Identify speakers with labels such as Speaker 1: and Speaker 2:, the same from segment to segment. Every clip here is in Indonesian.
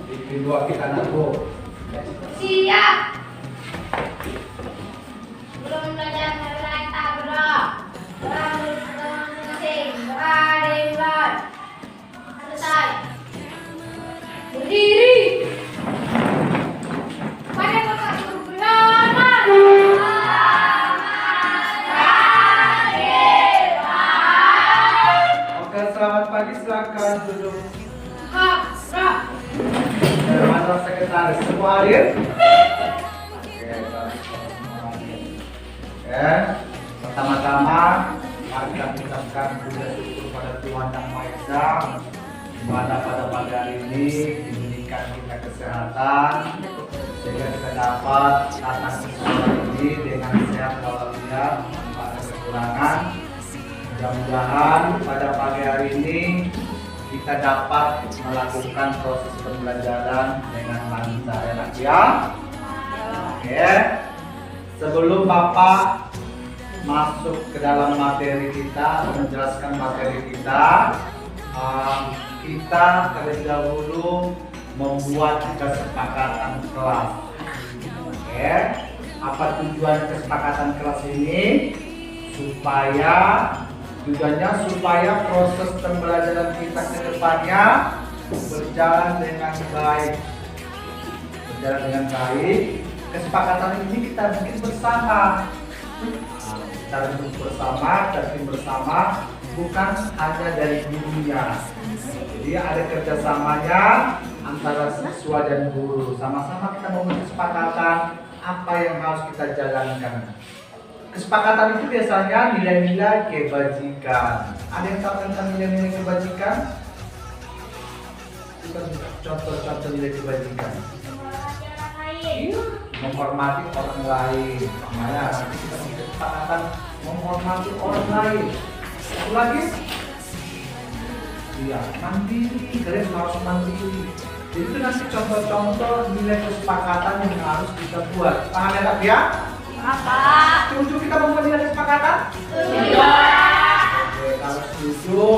Speaker 1: Di dua kita nabung.
Speaker 2: Siap. Belum belajar mulai tak bro. Mulai. Selesai. Berdiri. Pada bapak guru belajar.
Speaker 1: Oke, selamat pagi, silakan duduk.
Speaker 2: Kak, Kak.
Speaker 1: Mana sekretaris semua hadir? Oke, pertama-tama mari kita ucapkan puja syukur pada Tuhan Yang Maha Esa, di mana pada pagi hari ini diberikan kita kesehatan sehingga kita dapat datang ke sekolah ini dengan sehat walafiat tanpa ada kekurangan. Mudah-mudahan pada pagi hari ini kita dapat melakukan proses pembelajaran dengan lancar ya nak ya. Oke. Sebelum Bapak masuk ke dalam materi kita, menjelaskan materi kita, kita terlebih dahulu membuat kesepakatan kelas. Oke. Apa tujuan kesepakatan kelas ini? Tujuannya supaya proses pembelajaran kita ke depannya berjalan dengan baik. Kesepakatan ini kita bikin bersama. Kita bikin bersama, bukan hanya dari gurunya. Jadi ada kerjasamanya antara siswa dan guru. Sama-sama kita membuat kesepakatan apa yang harus kita jalankan. Kesepakatan itu biasanya nilai-nilai kebajikan. Ada yang tahu tentang nilai-nilai kebajikan? Kita contoh-contoh nilai kebajikan. Menghormati orang lain. Mana nanti kita punya kesepakatan menghormati orang lain. Satu lagi? Iya, mandiri. Kalian harus mandiri. Jadi itu nanti contoh-contoh nilai kesepakatan yang harus kita buat. Paham ya Kak ya?
Speaker 2: Apa?
Speaker 1: Setuju kita membuat nilai kesepakatan?
Speaker 2: Setuju.
Speaker 1: Oke, kalau setuju,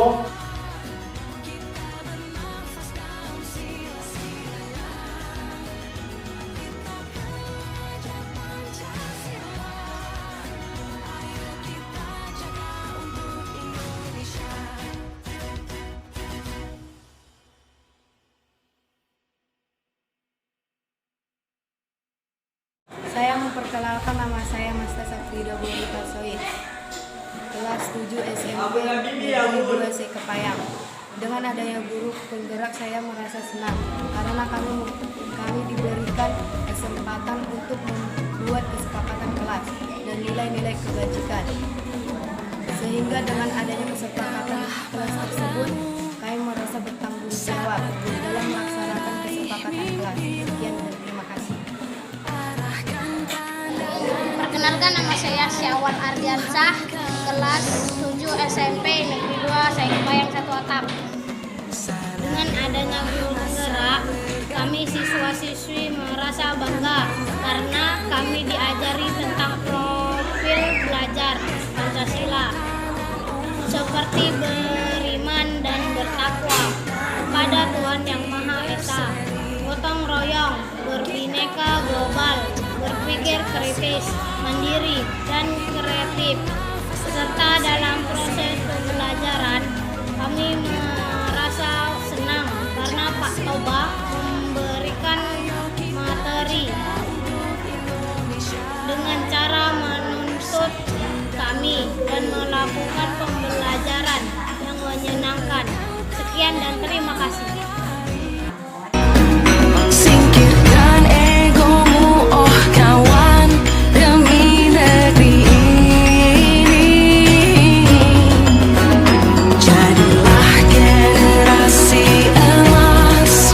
Speaker 3: Saya memperkenalkan nama saya Masta Satrida Borita Soid, kelas 7 SMP Negeri 2 Sekepayang. Dengan adanya guru penggerak saya merasa senang karena kami diberikan kesempatan untuk membuat kesepakatan kelas dan nilai-nilai kebajikan. Sehingga dengan adanya kesepakatan kelas tersebut, kami merasa bertanggung jawab dalam melaksanakan kesepakatan kelas. Sekian dan terima kasih.
Speaker 2: Perkenalkan, nama saya Syawan Ardiansah, kelas 7 SMP Negeri 2 Sekepayang 1 Atap. Dengan adanya guru penggerak, kami siswa-siswi merasa bangga karena kami diajari tentang profil belajar Pancasila seperti beriman dan bertakwa kepada Tuhan Yang Maha Esa, gotong royong, berbineka global, berpikir kritis, mandiri, dan kreatif. Serta dalam proses pembelajaran, kami merasa senang karena Pak Toba memberikan materi dengan cara menuntut kami dan melakukan pembelajaran yang menyenangkan. Sekian dan terima kasih.
Speaker 4: Singkirkan egomu, oh kawan, demi negeri ini. Jadilah generasi emas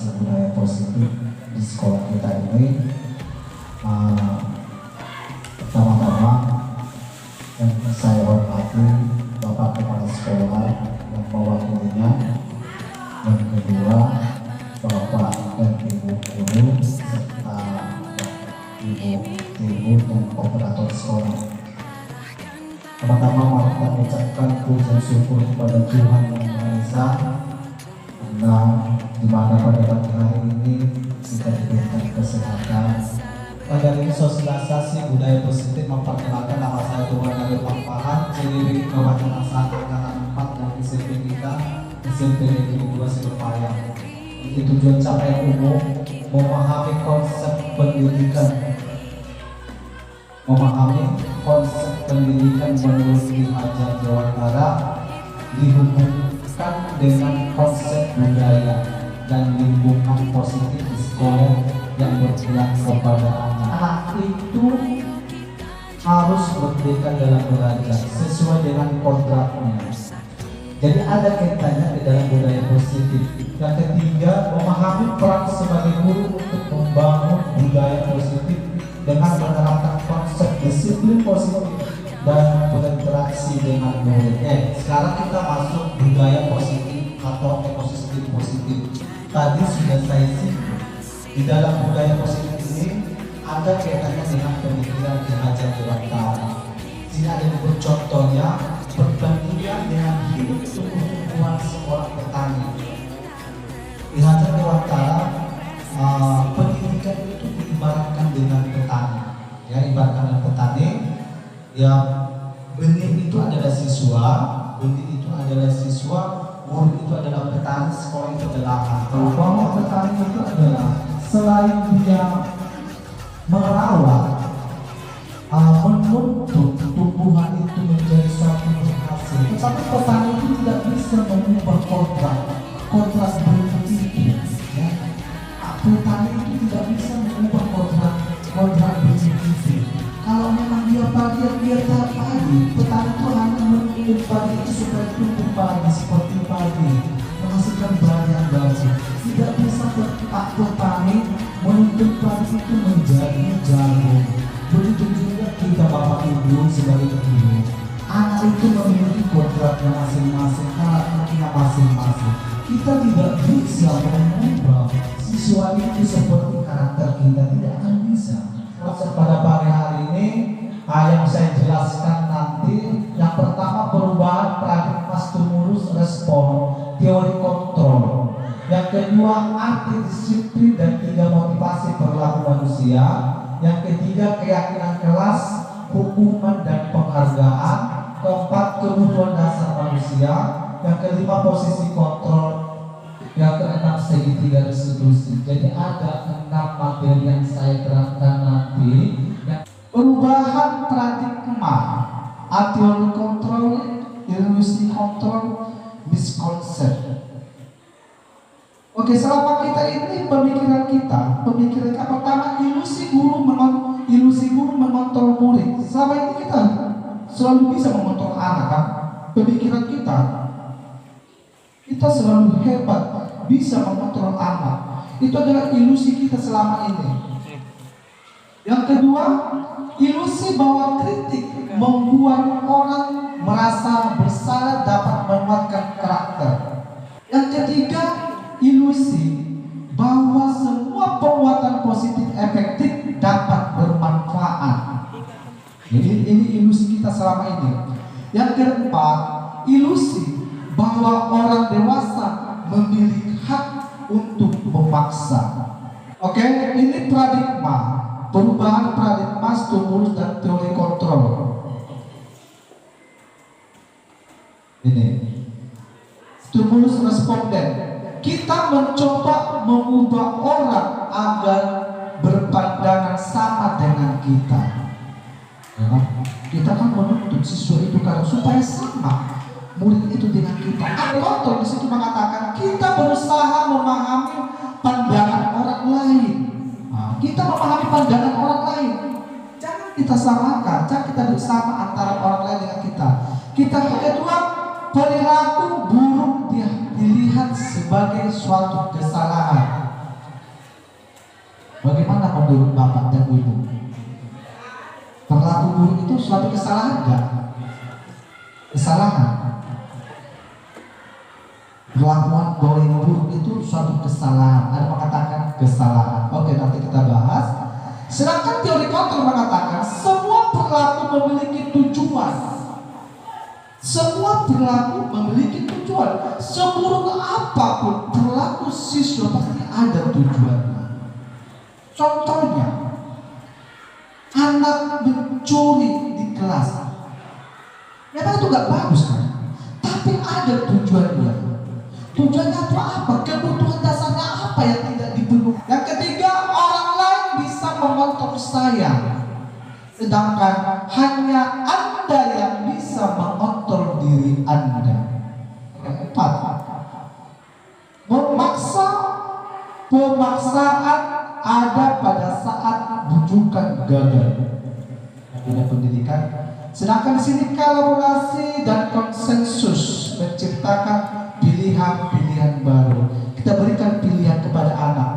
Speaker 5: propagasi budaya positif di sekolah kita ini. Pertama-tama yang saya hormati Bapak Kepala Sekolah yang mewakilinya, yang kedua Bapak dan Ibu guru serta Ibu dan operator sekolah. Pertama mari kita mengucapkan puji dan syukur kepada Tuhan Yang Maha Esa, karena di mana pada pagi hari ini kita diberikan kesehatan. Pada sosialisasi budaya positif memperkenalkan nama saya Tuhan dari Pampahan, jadi kewacanasan angkatan 4 dan SMP kita, SMP Negeri 2 Surabaya. Ini tujuan capaian umum memahami konsep pendidikan menurut Ki Hajar Dewantara dihubungkan dengan konsep budaya dan lingkungan positif di sekolah yang berpihak kepada anak itu harus merdeka dalam belajar sesuai dengan kontraknya. Jadi ada kaitannya di dalam budaya positif. Yang ketiga, memahami peran sebagai guru untuk membangun budaya positif dengan menerapkan konsep disiplin positif dan berinteraksi dengan murid. Sekarang kita masuk budaya positif atau ekosistem positif. Tadi sudah saya singgung. Di dalam budaya positif ini ada kaitannya dengan pemikiran Ki Hajar Dewantara. Jika ada contohnya perbandingan dengan hidup sungguh-sungguhan seorang petani. Ki Hajar Dewantara pendidikan itu diibaratkan dengan petani. Ya, ibaratkan dengan petani. Ya, benih itu adalah siswa, murid itu adalah petani, sekolah itu adalah akar. Bahwa petani itu adalah selain dia merawat, menuntut tumbuhan itu menjadi suatu berhasil, tetapi petani itu tidak bisa mengubah kontrak benih itu. Ya. Petani itu tidak bisa mengubah kontrak benih itu. Kalau memang dia padi, petani itu hanya menunggu padi itu supaya tumbuh padi seperti padi, menghasilkan bahan yang bagus. Tidak bisa petani menuntut padi itu menjadi jagung. Begitu juga kita Bapak Ibu sebagai guru, anak itu memiliki kodratnya masing-masing, karakternya masing-masing. Kita tidak bisa mengubah siswa itu seperti karakter kita, tidak akan bisa. Pada pagi hari ini yang saya jelaskan nanti, yang pertama perubahan paradigma stimulus respon, teori kontrol. Yang kedua arti disiplin dan tiga motivasi perilaku manusia. Yang ketiga keyakinan kelas, hukuman dan penghargaan. Keempat kebutuhan dasar manusia. Yang kelima posisi kontrol. Yang keenam segitiga restitusi. Jadi ada 6 materi yang saya terangkan nanti. Perubahan paradigma, teori kontrol, ilusi kontrol, miskonsep. Oke, selama kita ini pemikiran pertama ilusi guru mengontrol murid. Selama ini kita selalu bisa mengontrol anak kan? Pemikiran kita selalu hebat, bisa mengontrol anak. Itu adalah ilusi kita selama ini. Yang kedua, ilusi bahwa kritik membuat orang merasa bersalah dapat menguatkan karakter. Yang ketiga, ilusi bahwa semua penguatan positif efektif dapat bermanfaat. Jadi ini ilusi kita selama ini. Yang keempat, ilusi bahwa orang dewasa memiliki hak untuk memaksa. Oke, ini paradigma, perubahan paradigma stimulus dan teori kontrol. Ini stimulus responden. Kita mencoba mengubah orang agar berpandangan sama dengan kita. Ya, kita kan menuntut siswa itu kan supaya sama murid itu dengan kita. Kontrol di situ mengatakan kita berusaha memahami pandangan orang lain. Kita memahami pandangan orang lain. Jangan kita samakan, jangan kita bersama antara orang lain dengan kita. Kita kedua, perilaku buruk dilihat sebagai suatu kesalahan. menurut Bapak dan Ibu? Perilaku buruk itu suatu kesalahan enggak? Kesalahan. Perlakuan yang buruk itu suatu kesalahan. Ada mengatakan kesalahan. Oke, nanti kita bahas. Sedangkan teori kontrol mengatakan semua perilaku memiliki tujuan. Semua perilaku memiliki tujuan. Seburuk apapun perilaku siswa pasti ada tujuannya. Contohnya, anak mencuri di kelas. Memang itu gak bagus kan? Tapi ada tujuannya. Tujuannya itu apa? Kebutuhan dasarnya apa yang tidak dipenuhi? Yang ketiga, orang lain bisa mengontrol saya, sedangkan hanya Anda yang bisa mengontrol diri Anda. Yang keempat, pemaksaan ada pada saat bujukan gagal. Punya pendidikan. Sedangkan di sini kolaborasi dan konsensus menciptakan pilihan-pilihan baru. Kita berikan pilihan kepada anak.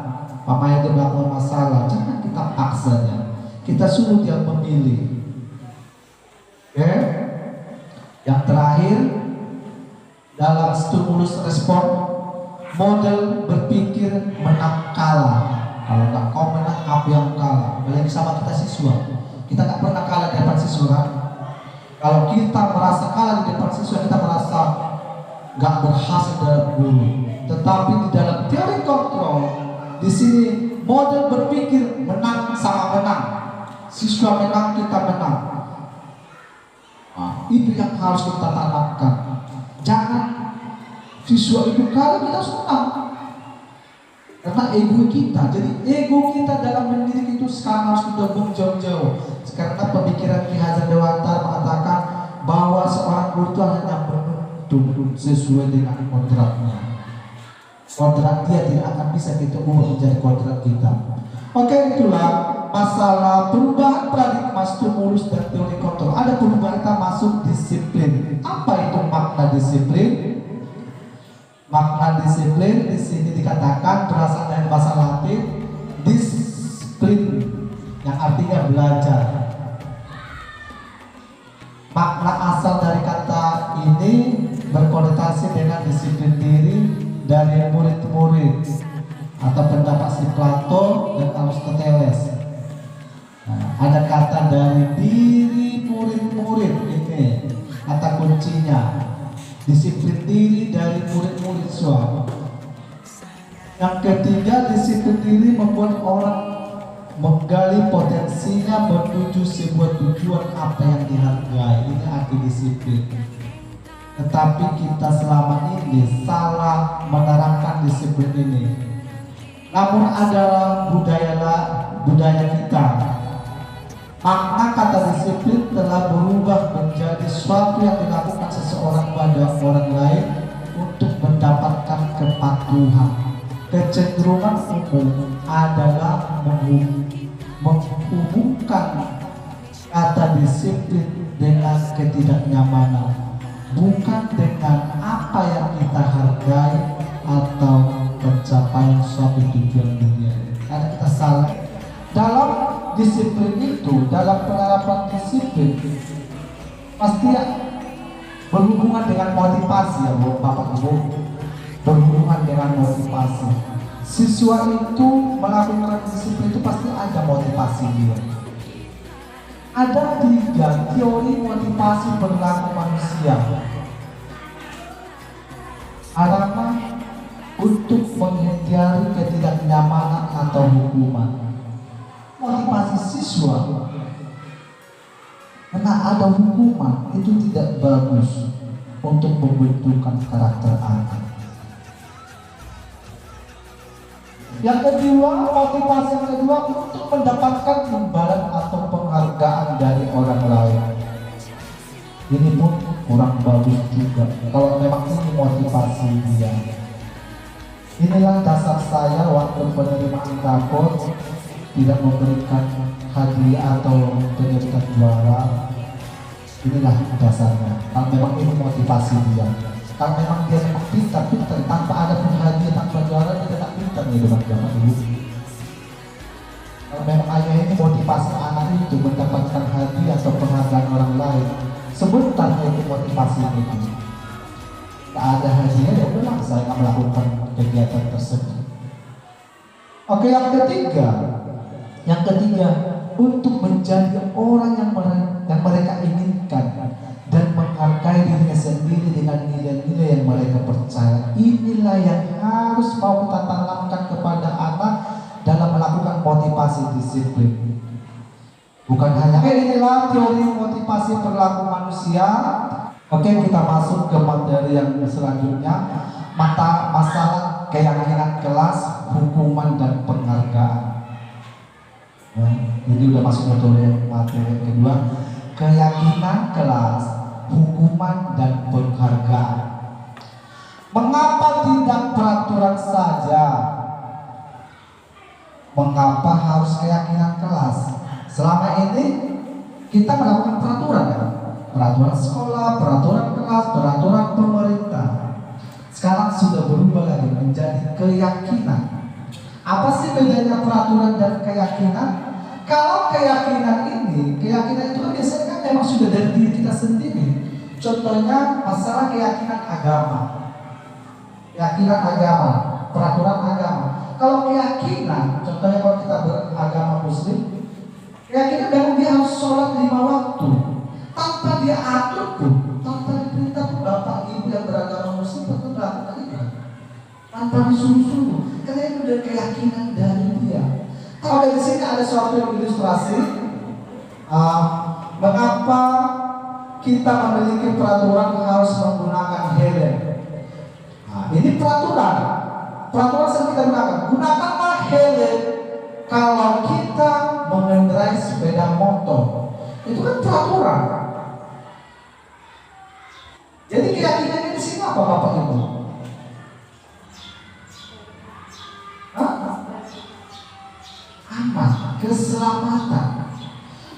Speaker 5: Mamanya dia melakukan masalah, jangan kita paksanya. Kita suruh dia memilih. Oke? Yang terakhir, dalam stimulus respon, model berpikir menang kalah. Kalau nggak kau menang, aku yang kalah. Apalagi sama kita siswa. Kita nggak pernah kalah di depan siswa. Kalau kita merasa kalah di depan siswa, kita merasa nggak berhasil dalam guru. Tetapi di dalam teori kontrol, di sini model berpikir menang sama menang. Siswa menang, kita menang. Nah, itu yang harus kita tanamkan. Jangan siswa itu kalah, kita harus menang. Karena ego kita, jadi ego kita dalam mendidik itu sekarang harus kita buang jauh-jauh. Karena pemikiran Ki Hajar Dewantara mengatakan bahwa seorang guru itu hanya menuntut sesuai dengan kontraknya. Kontrak dia tidak akan bisa kita ubah menjadi kontrak kita. Oke, itulah masalah perubahan paradigma stimulus dan teori kontrol. Ada perubahan kita masuk disiplin. Apa itu makna disiplin? Makna disiplin di sini dikatakan berasal dari bahasa Latin disiplin, yang artinya belajar. Makna asal dari kata ini berkonotasi dengan disiplin diri dari murid-murid atau pendapat si Plato dan Aristoteles. Nah, ada kata dari diri murid-murid, ini kata kuncinya. Disiplin diri dari murid-murid siswa. Yang ketiga, disiplin diri membuat orang menggali potensinya menuju sebuah tujuan apa yang dihargai. Ini arti disiplin. Tetapi kita selama ini salah menerapkan disiplin ini. Namun adalah budaya kita. Makna kata disiplin telah berubah menjadi suatu yang dilakukan seseorang pada orang lain untuk mendapatkan kepatuhan. Kecenderungan umum adalah menghubungkan kata disiplin dengan ketidaknyamanan, bukan dengan apa yang kita hargai atau pencapaian suatu tujuan dunia. Karena kita salah dalam disiplin itu, dalam penerapan disiplin pasti berhubungan dengan motivasi ya Bapak Ibu, berhubungan dengan motivasi. Siswa itu melakukan disiplin itu pasti ada motivasi dia. Ada 3 teori motivasi perilaku manusia. Pertama, untuk menghindari ketidaknyamanan atau hukuman. Motivasi siswa, karena ada hukuman itu tidak bagus untuk pembentukan karakter anak. Yang kedua, motivasi yang kedua untuk mendapatkan imbalan atau penghargaan dari orang lain. Ini pun kurang bagus juga kalau memang ini motivasi dia. Inilah dasar saya waktu penerimaan rapor tidak memberikan hadiah atau penerimaan juara. Inilah dasarnya. Kalau memang ini motivasi dia. Kalau memang dia memang pintar tanpa ada pun hadiah, tanpa juara, dia tidak pintar nih Bapak Ibu. Kalau memang ayah ini motivasi anak itu mendapatkan hadiah atau penghargaan orang lain, sebentar itu motivasi itu. Tak ada hadiah, ya udah saya akan melakukan kegiatan tersebut. Oke, yang ketiga untuk menjadi orang yang mereka inginkan dan menghargai dirinya sendiri dengan nilai-nilai yang mereka percaya. Inilah yang harus mau kita tanamkan kepada anak dalam melakukan motivasi disiplin. Bukan hanya inilah teori motivasi perilaku manusia. Oke, kita masuk ke materi yang selanjutnya, masalah keyakinan kelas, hukuman dan penghargaan. Ya, jadi udah masuk materi yang kedua, keyakinan kelas, hukuman dan penghargaan. Mengapa tidak peraturan saja? Mengapa harus keyakinan kelas? Selama ini kita melakukan peraturan, ya? Peraturan sekolah, peraturan kelas, peraturan pemerintah. Sekarang sudah berubah lagi menjadi keyakinan. Apa sih bedanya peraturan dan keyakinan? Kalau keyakinan itu kan biasanya kan memang sudah dari diri kita sendiri. Contohnya masalah keyakinan agama, peraturan agama. Kalau keyakinan, contohnya kalau kita beragama Muslim, keyakinan memang dia harus sholat 5 waktu tanpa dia atur pun, tanpa diperintah pun bapak ibu yang beragama Muslim tetap melakukan itu tanpa disuruh-suruh, karena itu udah keyakinan dari dia. Kalau dari sini ada suatu yang ilustrasi mengapa kita memiliki peraturan harus menggunakan helm. Ini peraturan yang kita gunakanlah helm kalau kita mengendarai sepeda motor. Itu kan peraturan. Jadi keyakinannya di sini apa Bapak Ibu? Aman, keselamatan.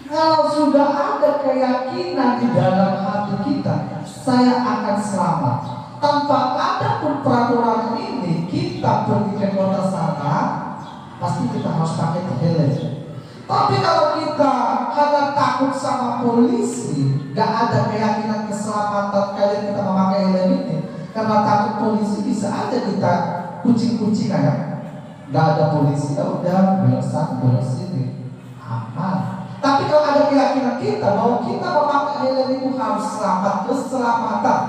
Speaker 5: Kalau sudah ada keyakinan di dalam hati kita, saya akan selamat. Tanpa ada pun peraturan ini, kita pergi ke kota sana, pasti kita harus pakai helm. Tapi kalau kita karena takut sama polisi, gak ada keyakinan keselamatan kalian kita memakai helm ini, karena takut polisi bisa aja kita kucing-kucingan ya. Gak ada polisi, ya udah belok sana belok sini, aman. Tapi kalau ada keyakinan kita bahwa kita memakai helm itu harus selamat, keselamatan,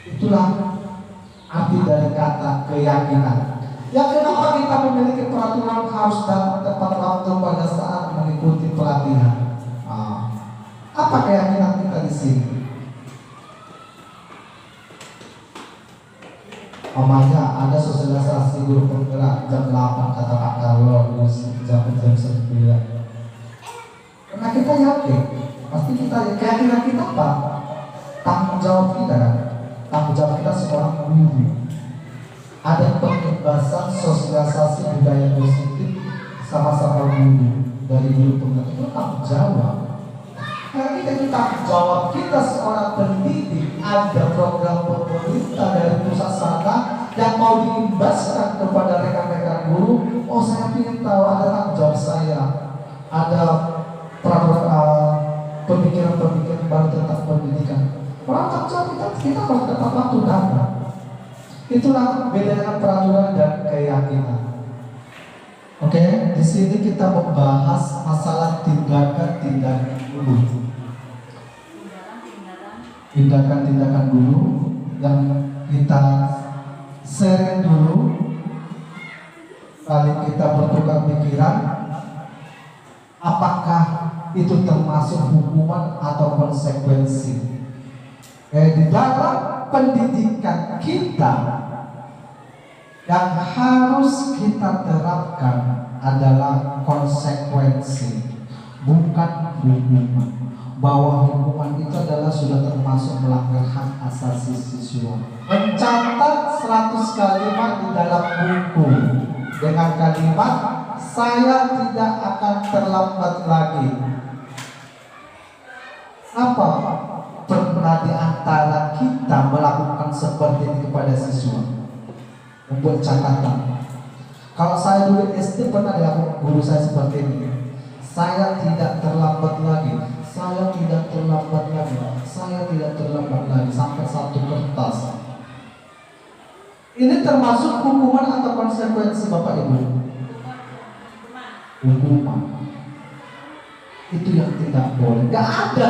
Speaker 5: itulah arti dari kata keyakinan. Yang kenapa kita memiliki peraturan harus datang tepat waktu pada saat mengikuti pelatihan? Apa keyakinan kita di sini? Omanya ada sosialisasi guru penggerak jam 8 kata Pak Carlo, jam 9. Karena kita yakin, pasti kita keyakinan kita apa? Tanggung jawab kita kan? Tanggung jawab kita seorang guru. Ada pengembasan sosialisasi budaya positif sama-sama guru dari guru penggerak, itu tanggung jawab. Karena kita itu tanggung jawab kita seorang pendidik. Ada program pemerintah dari pusat sana yang mau diimbaskan kepada rekan-rekan guru. Oh, saya ingin tahu, ada tanggung jawab saya, ada pemikiran-pemikiran baru tentang pendidikan. Orang tanggung jawab kita harus tepat waktu datang. Itulah bedanya peraturan dan keyakinan. Oke, di sini kita membahas masalah tindakan-tindakan guru. Tindakan-tindakan guru yang kita share dulu, kali kita bertukar pikiran, apakah itu termasuk hukuman atau konsekuensi. Di dalam pendidikan kita yang harus kita terapkan adalah konsekuensi, bukan hukuman. Bahwa hukuman itu adalah sudah termasuk melanggar hak asasi siswa. Mencatat 100 kalimat di dalam buku dengan kalimat saya tidak akan terlambat lagi. Apa pernah di antara kita melakukan seperti ini kepada siswa? Membuat catatan. Kalau saya dulu SD pernah ya guru saya seperti ini. Saya tidak terlambat lagi. Saya tidak terlambat lagi. Saya tidak terlambat lagi sampai satu kertas. Ini termasuk hukuman atau konsekuensi Bapak Ibu? Hukuman. Itu yang tidak boleh. Gak ada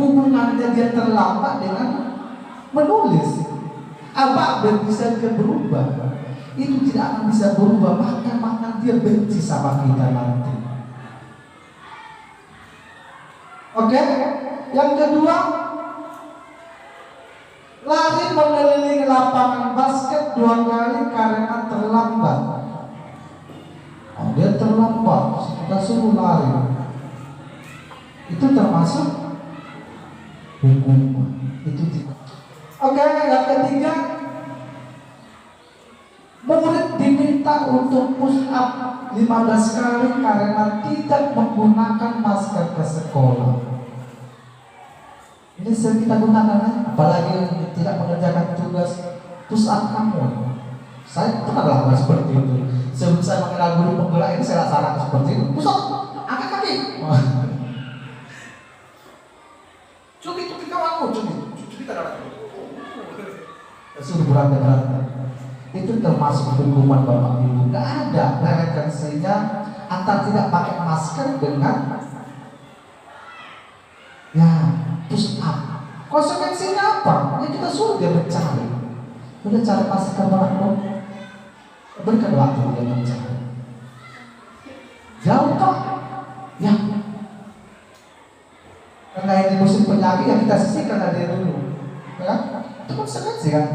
Speaker 5: hubungannya dia terlambat dengan menulis. Apa bisa dia berubah? Itu tidak akan bisa berubah. Bahkan dia benci sama kita nanti. Oke? Yang kedua, lari mengelilingi lapangan basket 2 kali karena terlambat. Oh, dia terlambat, kita suruh lari. Itu termasuk hukuman. Itu tidak. Oke, yang ketiga, murid diminta untuk push up 15 kali karena tidak menggunakan masker ke sekolah. Ini sering kita gunakan, apalagi tidak mengerjakan tugas push up kamu. Saya pernah melakukan seperti itu. Sebelum saya mengenal guru penggerak ini, saya laksanakan seperti itu. Push up, angkat kaki. Cumi kawanmu, cumi tak ada. Suruh berantai-berantai. Itu termasuk hukuman Bapak Ibu. Tidak ada relevansinya antara tidak pakai masker dengan ya push up. Konsekuensinya apa? Ya kita suruh dia mencari. Udah cari masker Bapak, berikan waktu dia mencari. Jauh kah? Ya. Karena ini musim penyakit yang kita sisihkan dari dulu. Ya? Itu konsekuensi kan?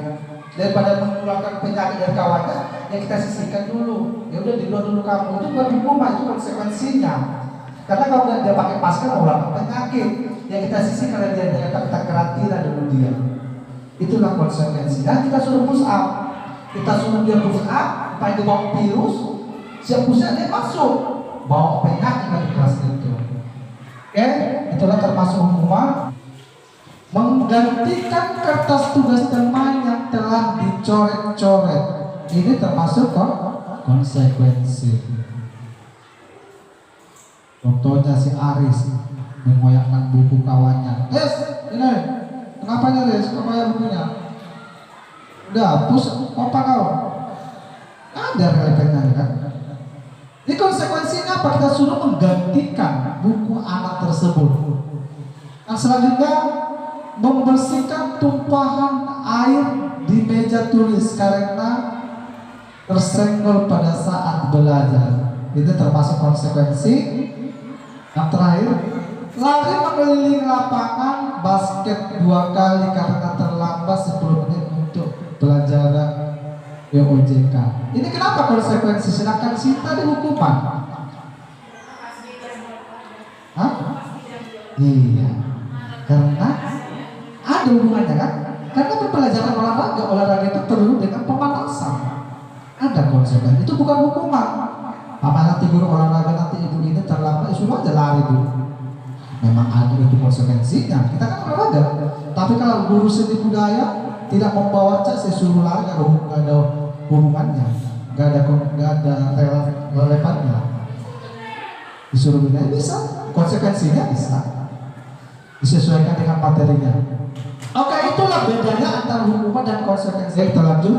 Speaker 5: Daripada mengeluarkan penyakit dari kawannya, ya kita sisihkan dulu. Ya udah diluar dulu kamu. Itu bukan hukuman, itu konsekuensinya. Karena kalau dia pakai masker mengeluarkan penyakit, ya kita sisihkan dari dia, kita karantina dulu dia. Itulah konsekuensinya. Kita suruh push up, kita suruh dia push up, supaya dia bawa virus. Siap push up dia masuk, bawa penyakit di kelas itu. Oke, itulah termasuk hukuman. Menggantikan kertas tugas teman yang telah dicoret-coret, ini termasuk konsekuensi. Contohnya si Aris mengoyakkan buku kawannya. Ini kenapa nih Aris? Kau koyak bukunya? Udah hapus apa kau? Ada relevannya kan? Ini konsekuensinya apa? Kita suruh menggantikan buku anak tersebut. Yang selanjutnya, membersihkan tumpahan air di meja tulis karena tersenggol pada saat belajar. Itu termasuk konsekuensi. Yang terakhir, lari mengelilingi lapangan basket 2 kali karena terlambat 10 menit untuk pelajaran POJK. Ini kenapa konsekuensi? Sedangkan si tadi hukuman. Hah? Iya. Karena ada hubungannya kan? Karena pelajaran olahraga itu perlu dengan pemanasan. Ada konsekuensi. Itu bukan hukuman. Apa nanti guru olahraga nanti ibu ini terlambat, suruh aja lari dulu. Memang ada itu konsekuensinya. Kita kan olahraga. Tapi kalau guru seni budaya tidak membawa cas, saya suruh lari, nggak ada hubungannya, nggak ada relevannya. Disuruh budaya bisa, konsekuensinya bisa disesuaikan dengan materinya. Oke, itulah bedanya antara hukuman dan konsekuensi. Kita lanjut.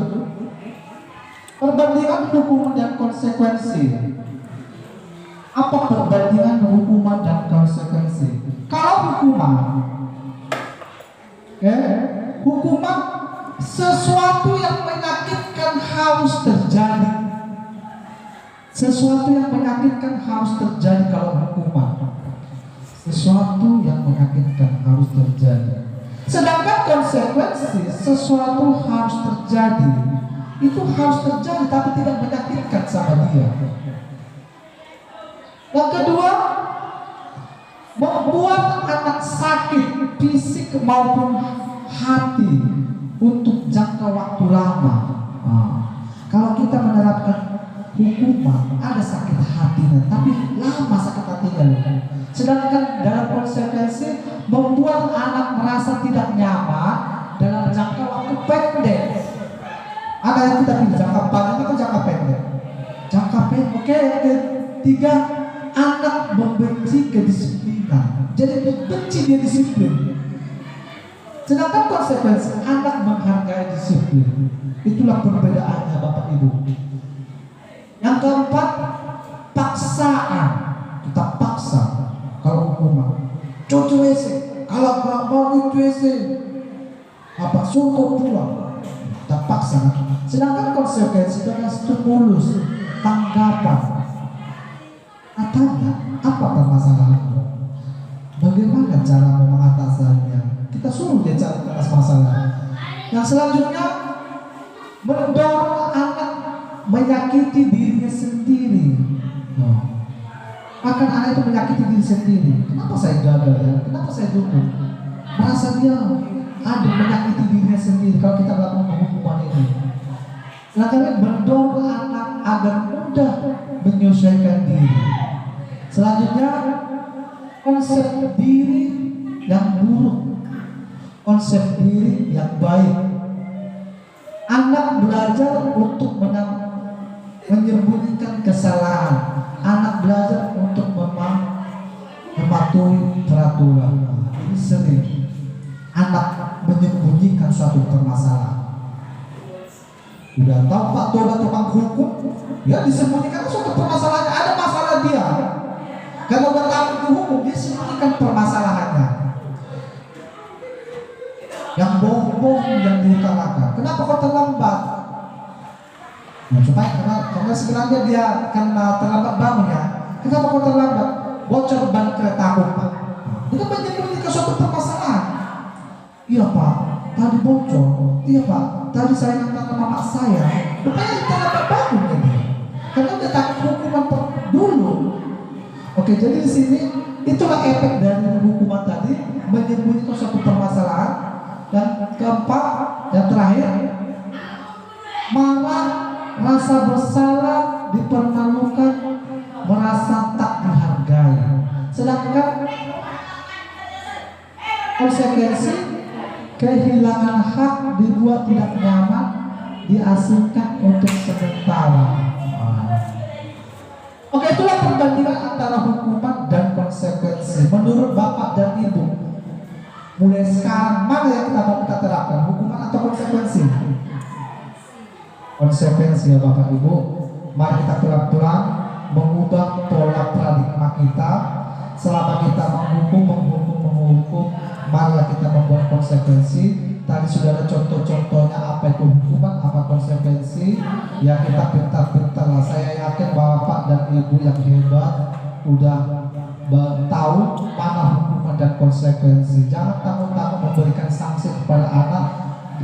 Speaker 5: Perbandingan hukuman dan konsekuensi. Apa perbandingan hukuman dan konsekuensi? Kalau hukuman sesuatu yang menyakitkan harus terjadi. Sesuatu yang menyakitkan harus terjadi kalau hukuman. Sesuatu yang menyakitkan harus terjadi. Sedangkan konsekuensi, sesuatu harus terjadi. Itu harus terjadi tapi tidak menyakitkan sama dia. Yang kedua, membuat anak sakit fisik maupun hati untuk jangka waktu lama. Kalau kita menerapkan hukuman, ada sakit hatinya, tapi lama sakit hatinya. Sedangkan dalam konsekuensi, membuat anak merasa tidak nyaman dalam jangka waktu pendek. Ada yang kita pilih jangka panjang atau jangka pendek? Oke, yang ketiga, anak membenci kedisiplinan. Jadi benci dia disiplin. Sedangkan konsekuensi anak menghargai disiplin. Itulah perbedaannya Bapak Ibu. Yang keempat, paksaan. Kita paksa. Kalau hukuman, cuci WC. Kalau nggak mau itu WC, apa suruh pulang. Kita paksa. Sedangkan konsekuensi itu adalah stimulus, tanggapan. Tanya, apa permasalahanmu? Bagaimana cara mengatasinya? Kita suruh dia cari atas masalah. Yang selanjutnya, mendorong anak menyakiti dirinya sendiri. Akan anak itu menyakiti diri sendiri. Kenapa saya gagal ya? Kenapa saya dukung? Merasa dia ada menyakiti dirinya sendiri kalau kita melakukan hukuman ini. Selanjutnya, mendorong anak agar mudah menyesuaikan diri. Selanjutnya, konsep diri yang buruk, konsep diri yang baik. Anak belajar untuk menyembunyikan kesalahan. Anak belajar untuk mematuhi peraturan. Ini sering anak menyembunyikan suatu permasalahan. Udah tahu Pak Toba tukang hukum, ya disembunyikan suatu permasalahan. Ada masalah dia. Kalau udah tahu hukum, dia sembunyikan permasalahannya. Yang bohong yang diutarakan. Kenapa kau terlambat? Nah, supaya karena sebenarnya dia karena terlambat bangunnya. Kenapa kau terlambat? Bocor ban keretaku Pak. Itu menyembunyikan suatu permasalahan. Iya Pak, tadi bocor. Iya Pak, tadi saya ngantar mama saya. Rupanya terlambat bangunnya dia. Karena dia takut hukuman dulu. Oke, jadi di sini itulah efek dari hukuman tadi, menyembunyikan suatu permasalahan. Dan keempat, yang terakhir, marah, rasa bersalah, dipermalukan, merasa tak dihargai. Sedangkan konsekuensi kehilangan hak, dibuat tidak nyaman, diasingkan untuk sementara. Oke, itulah perbandingan antara hukuman dan konsekuensi. Menurut Bapak dan Ibu, mulai sekarang mana yang kita terapkan, hukuman atau konsekuensi? Konsekuensi ya Bapak Ibu. Mari kita pelan-pelan mengubah pola paradigma kita. Selama kita menghukum, marilah kita membuat konsekuensi. Tadi sudah ada contoh-contohnya apa itu hukuman, apa konsekuensi. Ya kita pintar-pintar lah. Saya yakin Bapak dan Ibu yang hebat udah tahu mana hukuman dan konsekuensi. Jangan takut-takut memberikan sanksi kepada anak,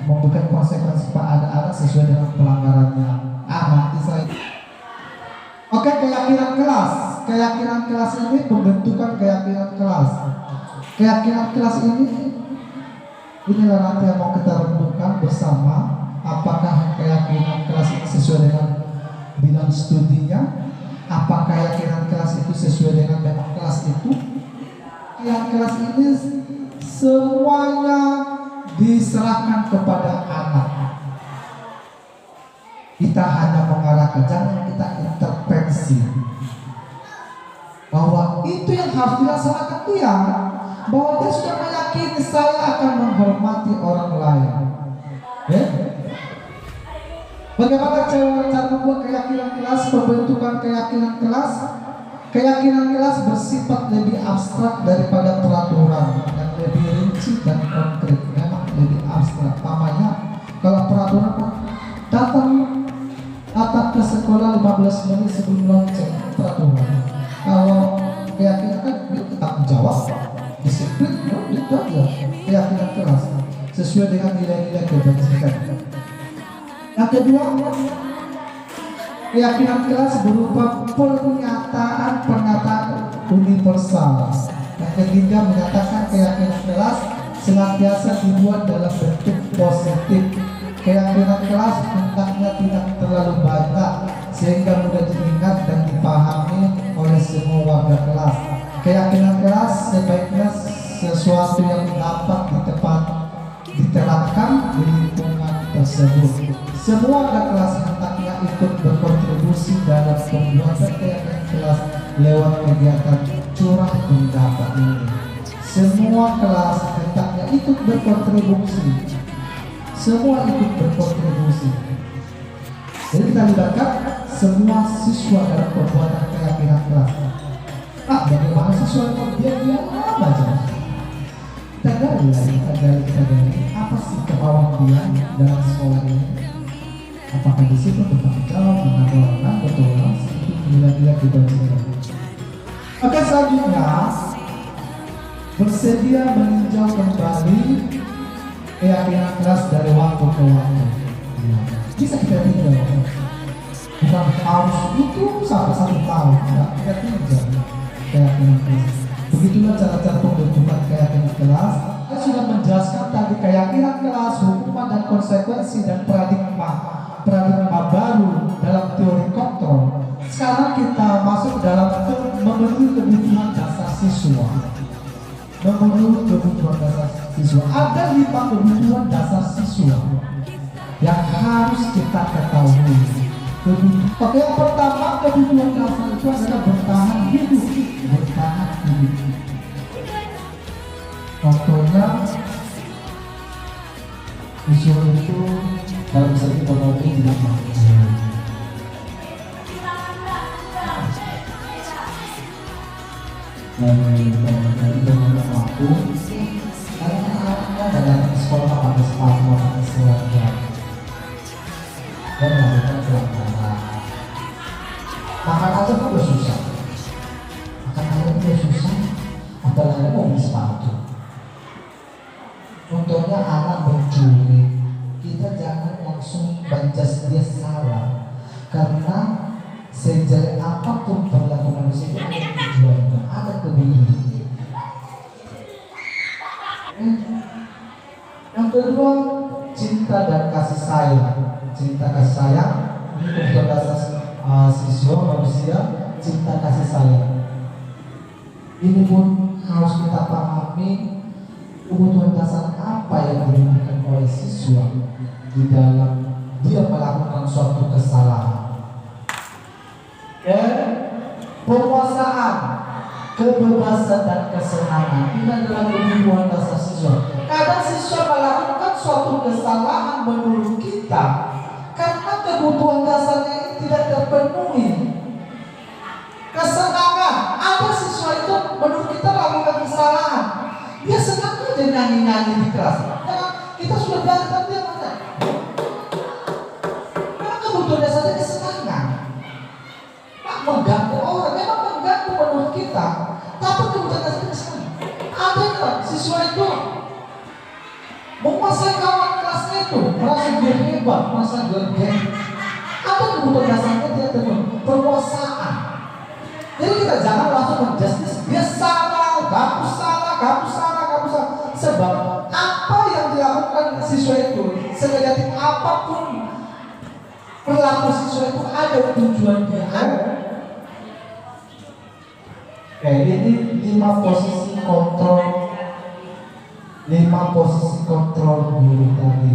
Speaker 5: memberikan konsekuensi kepada anak sesuai dengan pelanggarannya. Nanti saya. Oke, keyakinan kelas. Keyakinan kelas ini pembentukan keyakinan kelas. Keyakinan kelas inilah nanti yang mau kita renungkan bersama. Apakah keyakinan kelas ini sesuai dengan bidang studinya? Apakah keyakinan kelas itu sesuai dengan memang kelas itu? Keyakinan kelas ini semuanya diserahkan kepada anak. Kita hanya mengarahkan, jangan kita intervensi. Bahwa itu yang harus dilaksanakan dia. Bahwa dia sudah meyakini saya akan menghormati orang lain. Bagaimana cara membuat keyakinan kelas, pembentukan keyakinan kelas? Keyakinan kelas bersifat lebih abstrak daripada peraturan, yang lebih rinci dan konkret. Memang lebih abstrak. Namanya kalau peraturan datang ke sekolah 15 menit sebelum lonceng peraturan. Kalau keyakinan kan tetap menjawab, disiplin, itu aja keyakinan kelas sesuai dengan nilai-nilai kebajikan. Yang kedua, keyakinan kelas berupa pernyataan universal. Yang ketiga, menyatakan keyakinan kelas senantiasa dibuat dalam bentuk positif. Keyakinan kelas hendaknya tidak terlalu banyak sehingga mudah diingat dan dipahami oleh semua warga kelas. Keyakinan kelas sebaiknya sesuatu yang dapat diterapkan di lingkungan tersebut. Semua warga kelas hendaknya ikut berkontribusi dalam pembuatan keyakinan kelas lewat kegiatan curah pendapat ini. Semua kelas hendaknya ikut berkontribusi. Semua ikut berkontribusi. Jadi kita libatkan semua siswa dalam pembuatan keyakinan kelas. Bagaimana siswa dia aja. Kita gali apa sih kemauan dia dalam sekolah ini? Apakah di situ bertanggung jawab, mengabarkan, bertoleransi, itu nilai-nilai kebajikan. Maka selanjutnya bersedia meninjau kembali keyakinan kelas dari waktu ke waktu. Bisa kita tinjau, bukan harus itu sampai 1 tahun, tidak kita tinjau keyakinan kelas. Begitulah cara-cara pembentukan keyakinan kelas. Saya sudah menjelaskan tadi keyakinan kelas, hukuman dan konsekuensi dan paradigma baru dalam teori kontrol. Sekarang kita masuk dalam memenuhi kebutuhan dasar siswa. Memenuhi kebutuhan dasar siswa. Ada 5 kebutuhan dasar siswa yang harus kita ketahui. Oke, yang pertama kebutuhan dasar itu adalah bertahan hidup. Bertahan hidup. Contohnya, siswa itu dalam segi ekonomi tidak mampu. Dan tidak mampu karena anaknya dalam sekolah pada sekolah keluarga dan melakukan pelanggaran. Makan aja kan udah susah. Makan aja udah susah, apalagi mau beli sepatu. Contohnya anak mencuri, kita jangan langsung banjas dia salah, karena sejelek apapun perilaku manusia itu ada tujuannya, ada kebenaran. Yang kedua, cinta dan kasih sayang. Cinta kasih sayang ini kebutuhan dasar siswa manusia. Cinta kasih sayang ini pun harus kita pahami. Kebutuhan dasar apa yang dimiliki oleh siswa di dalam dia melakukan suatu kesalahan. Penguasaan, kebebasan dan kesenangan ini adalah kebutuhan dasar siswa. Kadang siswa melakukan suatu kesalahan menurut kita karena kebutuhan dasarnya ini tidak terpenuhi. Kesenangan, ada siswa itu menurut kita melakukan kesalahan, dia senang aja nyanyi-nyanyi di kelas. Kita sudah belajar dia mana? Karena kebutuhan dasarnya kesenangan. Mengganggu orang, memang mengganggu menurut kita. Tapi kebutuhan dasarnya kesenangan. Ada nggak siswa itu menguasai kawan kelasnya itu, merasa dia hebat, merasa dia geng. Ada kebutuhan dasarnya dia terpenuhi. Penguasaan. Jadi kita jangan langsung menjustice dia salah, kamu salah, kamu salah, kamu salah. Sebab apa yang dilakukan siswa itu, senegatif apapun perilaku siswa itu ada tujuannya. Ini 5 posisi kontrol, 5 posisi kontrol guru tadi.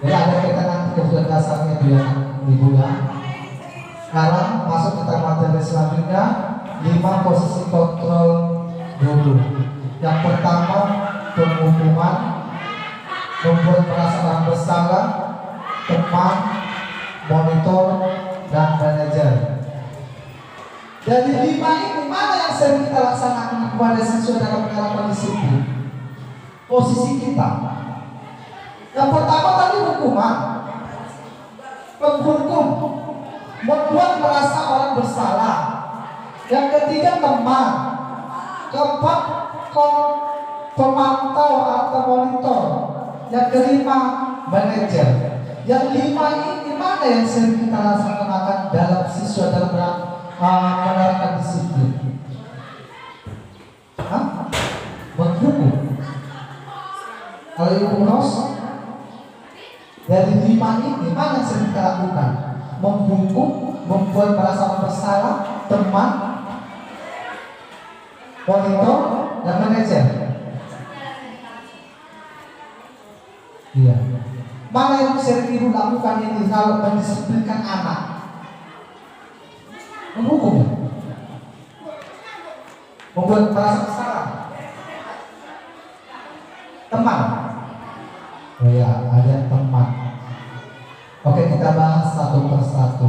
Speaker 5: Jadi ada kita nanti kebutuhan dasarnya dia dibuat. Sekarang masuk kita materi selanjutnya, 5 posisi kontrol guru. Yang pertama, penghukuman, membuat perasaan bersalah, teman, monitor, dan manajer. Dari 5 ini mana yang sering kita laksanakan kepada siswa dalam penerapan disiplin? Posisi kita. Yang pertama tadi hukuman, penghukum, membuat merasa orang bersalah. Yang ketiga teman. Keempat pemantau atau monitor. Yang kelima manajer. Yang 5 ini mana yang sering kita laksanakan dalam siswa dalam menerapkan disiplin? Menghukum. Kalau Ibu Ros, dari 5 ini mana yang sering kita lakukan? Menghukum, membuat merasa bersalah, teman, monitor, dan manajer. Iya. Mana yang sering Ibu lakukan ini kalau mendisiplinkan anak? Menghukum, membuat merasa bersalah. Teman, oh ya, ada teman. Oke, kita bahas satu persatu.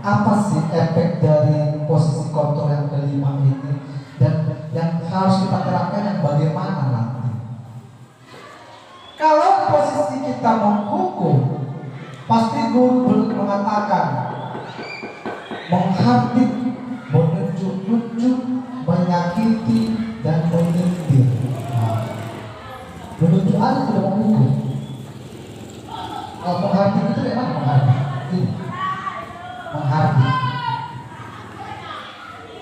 Speaker 5: Apa sih efek dari posisi kontrol yang kelima ini, dan yang harus kita terapkan yang bagaimana nanti? Kalau posisi kita menghukum, pasti guru mengatakan menghardik, menunjuk-nunjuk, menyakiti, dan menyindir. Menunjuk ada tidak menghukum. Kalau menghardik itu memang menghardik. Ini menghardik,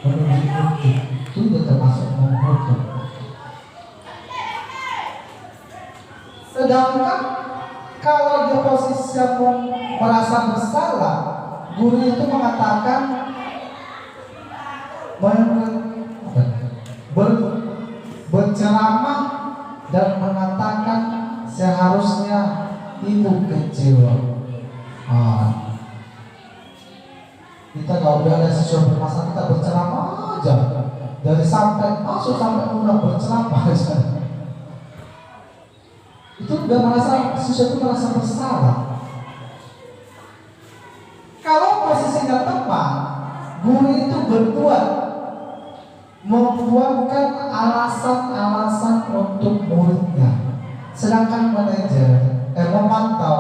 Speaker 5: menunjuk-nunjuk itu sudah termasuk menghukum. Sedangkan kalau di posisi yang merasa bersalah, guru itu mengatakan berceramah dan mengatakan seharusnya ibu kecil. Kita kalau udah ada sesuatu bermasalah, kita berceramah aja dari sampai masuk sampai udah berceramah aja. Itu udah merasa sesuatu, merasa bersalah. Kalau posisinya tepat, guru itu membuatkan alasan-alasan untuk muridnya. Sedangkan manajer memantau,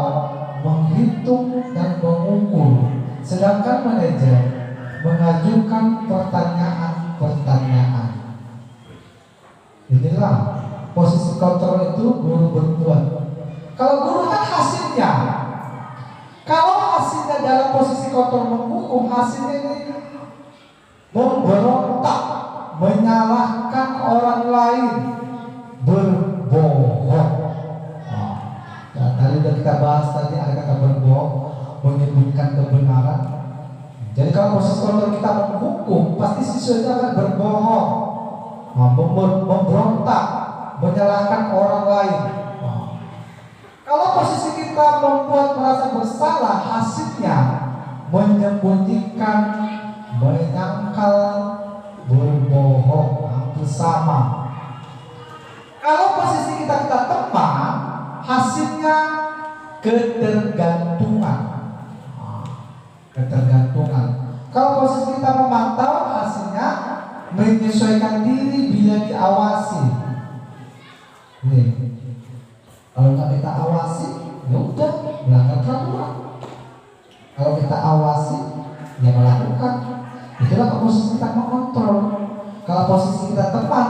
Speaker 5: menghitung dan mengukur. Sedangkan manajer mengajukan pertanyaan-pertanyaan. Inilah posisi kontrol itu guru berbuat. Kalau guru kan hasilnya. Kalau hasilnya dalam posisi kontrol menghukum, hasilnya ini memberontak, menyalahkan orang lain, berbohong. Nah, tadi sudah kita bahas tadi ada kata berbohong, menyebutkan kebenaran. Jadi kalau posisi kontrol kita menghukum, pasti siswa itu akan berbohong, memberontak, menyalahkan orang lain. Kalau posisi kita membuat merasa bersalah, hasilnya menyembunyikan, menyangkal, berbohong, hampir sama. Kalau posisi kita teman, hasilnya ketergantungan. Ketergantungan. Kalau posisi kita memantau, hasilnya menyesuaikan diri bila diawasi. Nih, kalau nggak kita awasi, ya udah melanggar peraturan. Kalau kita awasi, ya melakukan. Itulah posisi kita mengontrol. Kalau posisi kita tepat,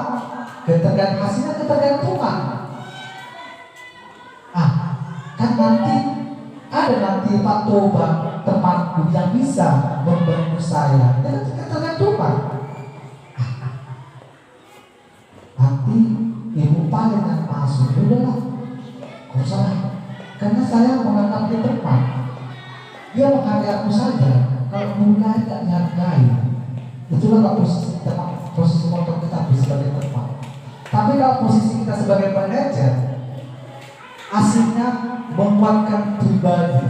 Speaker 5: hasilnya ketergantungan. Kan nanti Pak Toba temanku yang bisa membantu saya. Dan ketergantungan. Nanti ibu paling yang masuk, udahlah, kau salah. Karena saya menganggap dia teman. Dia menghargai aku saja. Kalau mulai tidak dihargai, itulah posisi motor kita sebagai teman. Tapi kalau posisi kita sebagai manajer, aslinya menguatkan pribadi,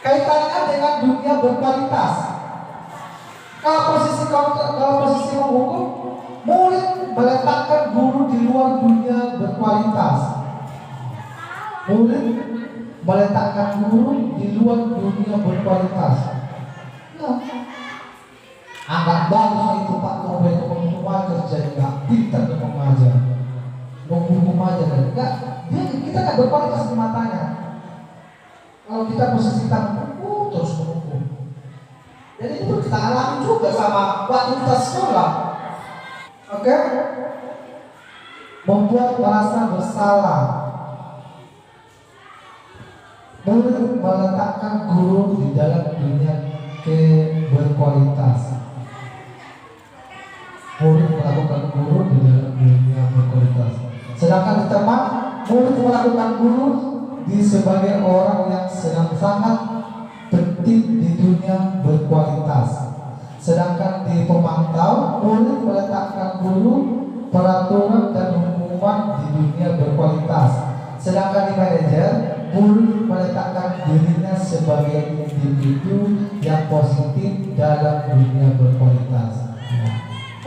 Speaker 5: Kaitannya dengan dunia berkualitas. Kalau posisi menghukum, murid meletakkan guru di luar dunia berkualitas. Murid meletakkan guru di luar dunia berkualitas. Anggap bagus itu Pak Toba itu menghukum aja, jadi nggak pintar untuk mengajar, menghukum aja enggak. Kita nggak berkualitas di matanya. Kalau kita posisi kita menghukum, terus menghukum. Jadi itu kita alami juga sama waktu kita sekolah. Oke? Membuat merasa bersalah. Murid meletakkan guru di dalam dunia berkualitas. Murid melakukan guru di dalam dunia berkualitas. Sedangkan di teman, murid melakukan guru di sebagai orang yang sedang sangat penting di dunia berkualitas. Sedangkan di pemantau, murid meletakkan guru, peraturan dan hukuman di dunia berkualitas. Sedangkan di manajer, murid meletakkan dirinya sebagai individu yang positif dalam dunia berkualitas.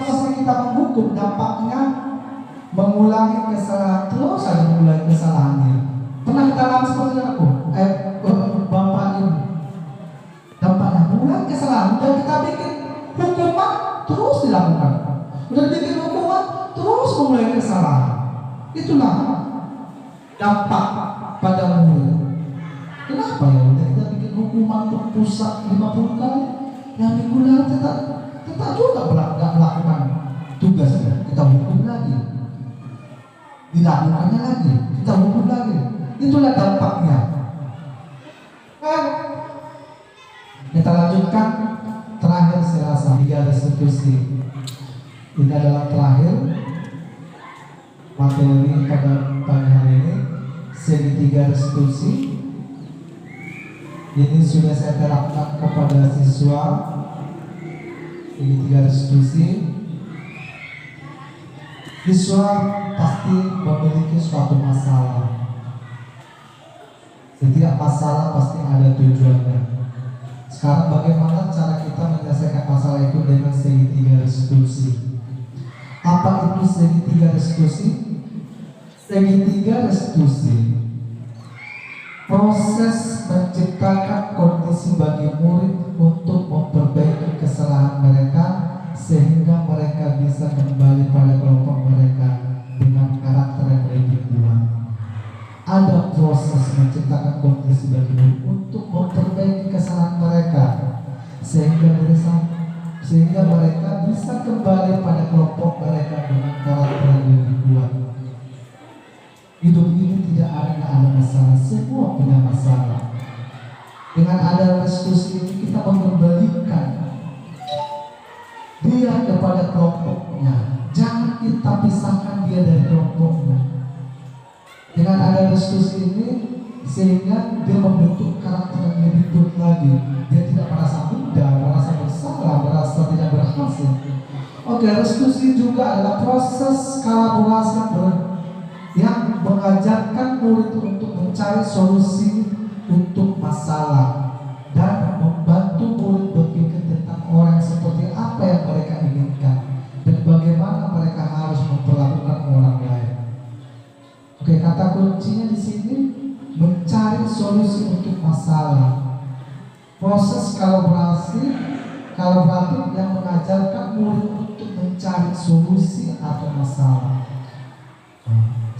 Speaker 5: Masa kita menghukum, dampaknya mengulangi kesalahan, terus saja mengulangi kesalahannya. Pernah kita alami seperti aku, Bapak ini dampaknya mengulangi kesalahan. Udah kita bikin hukuman, terus dilakukan. Udah bikin hukuman, terus mengulangi kesalahan. Itulah dampak pada murid. Kenapa ya? Udah kita bikin hukuman berpusat 50 kali, yang minggu lalu tetap juga nggak melakukan tugasnya. Kita hukum lagi, dilakukannya lagi, kita hukum lagi. Itulah dampaknya. Kita lanjutkan terakhir Selasa 3 restitusi. Ini adalah terakhir materi pada pagi hari ini, segitiga restitusi. Ini sudah saya terapkan kepada siswa. Segitiga restitusi. Siswa pasti memiliki suatu masalah. Setiap masalah pasti ada tujuannya. Sekarang bagaimana cara kita menyelesaikan masalah itu dengan segitiga restitusi? Apa itu segitiga restitusi? Segitiga restitusi proses menciptakan kondisi bagi murid untuk memperbaiki kesalahan mereka sehingga mereka bisa kembali pada kelompok mereka dengan karakter yang lebih kuat. Ada proses menciptakan kondisi bagi murid untuk memperbaiki kesalahan mereka sehingga mereka bisa kembali pada kelompok mereka dengan karakter yang lebih kuat. Hidup ini tidak ada masalah, semua punya masalah. Dengan ada restitusi ini kita mengembalikan dia kepada kelompoknya. Jangan kita pisahkan dia dari kelompoknya. Dengan ada restitusi ini sehingga dia membentuk karakter yang lebih kuat lagi. Dia tidak merasa mudah, merasa bersalah, merasa tidak berhasil. Oke, restitusi juga adalah proses kolaborasi yang mengajarkan murid untuk mencari solusi untuk masalah dan membantu murid berpikir tentang orang seperti apa yang mereka inginkan dan bagaimana mereka harus memperlakukan orang lain. Oke, kata kuncinya di sini mencari solusi untuk masalah. Proses kolaboratif yang mengajarkan murid untuk mencari solusi atau masalah.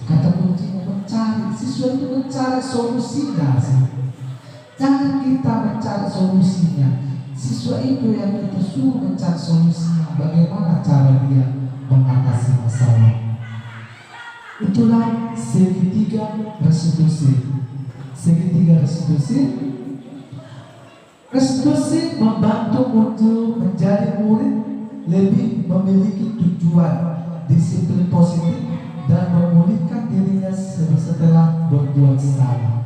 Speaker 5: Kata kuncinya mencari, siswa itu mencari solusinya sih. Jangan kita mencari solusinya. Siswa itu yang kita suruh mencari solusinya. Bagaimana cara dia mengatasi masalah. Itulah segitiga restitusi. Segitiga restitusi. Restitusi membantu untuk menjadi murid lebih memiliki tujuan, disiplin positif, dan memulihkan dirinya setelah berbuat salah.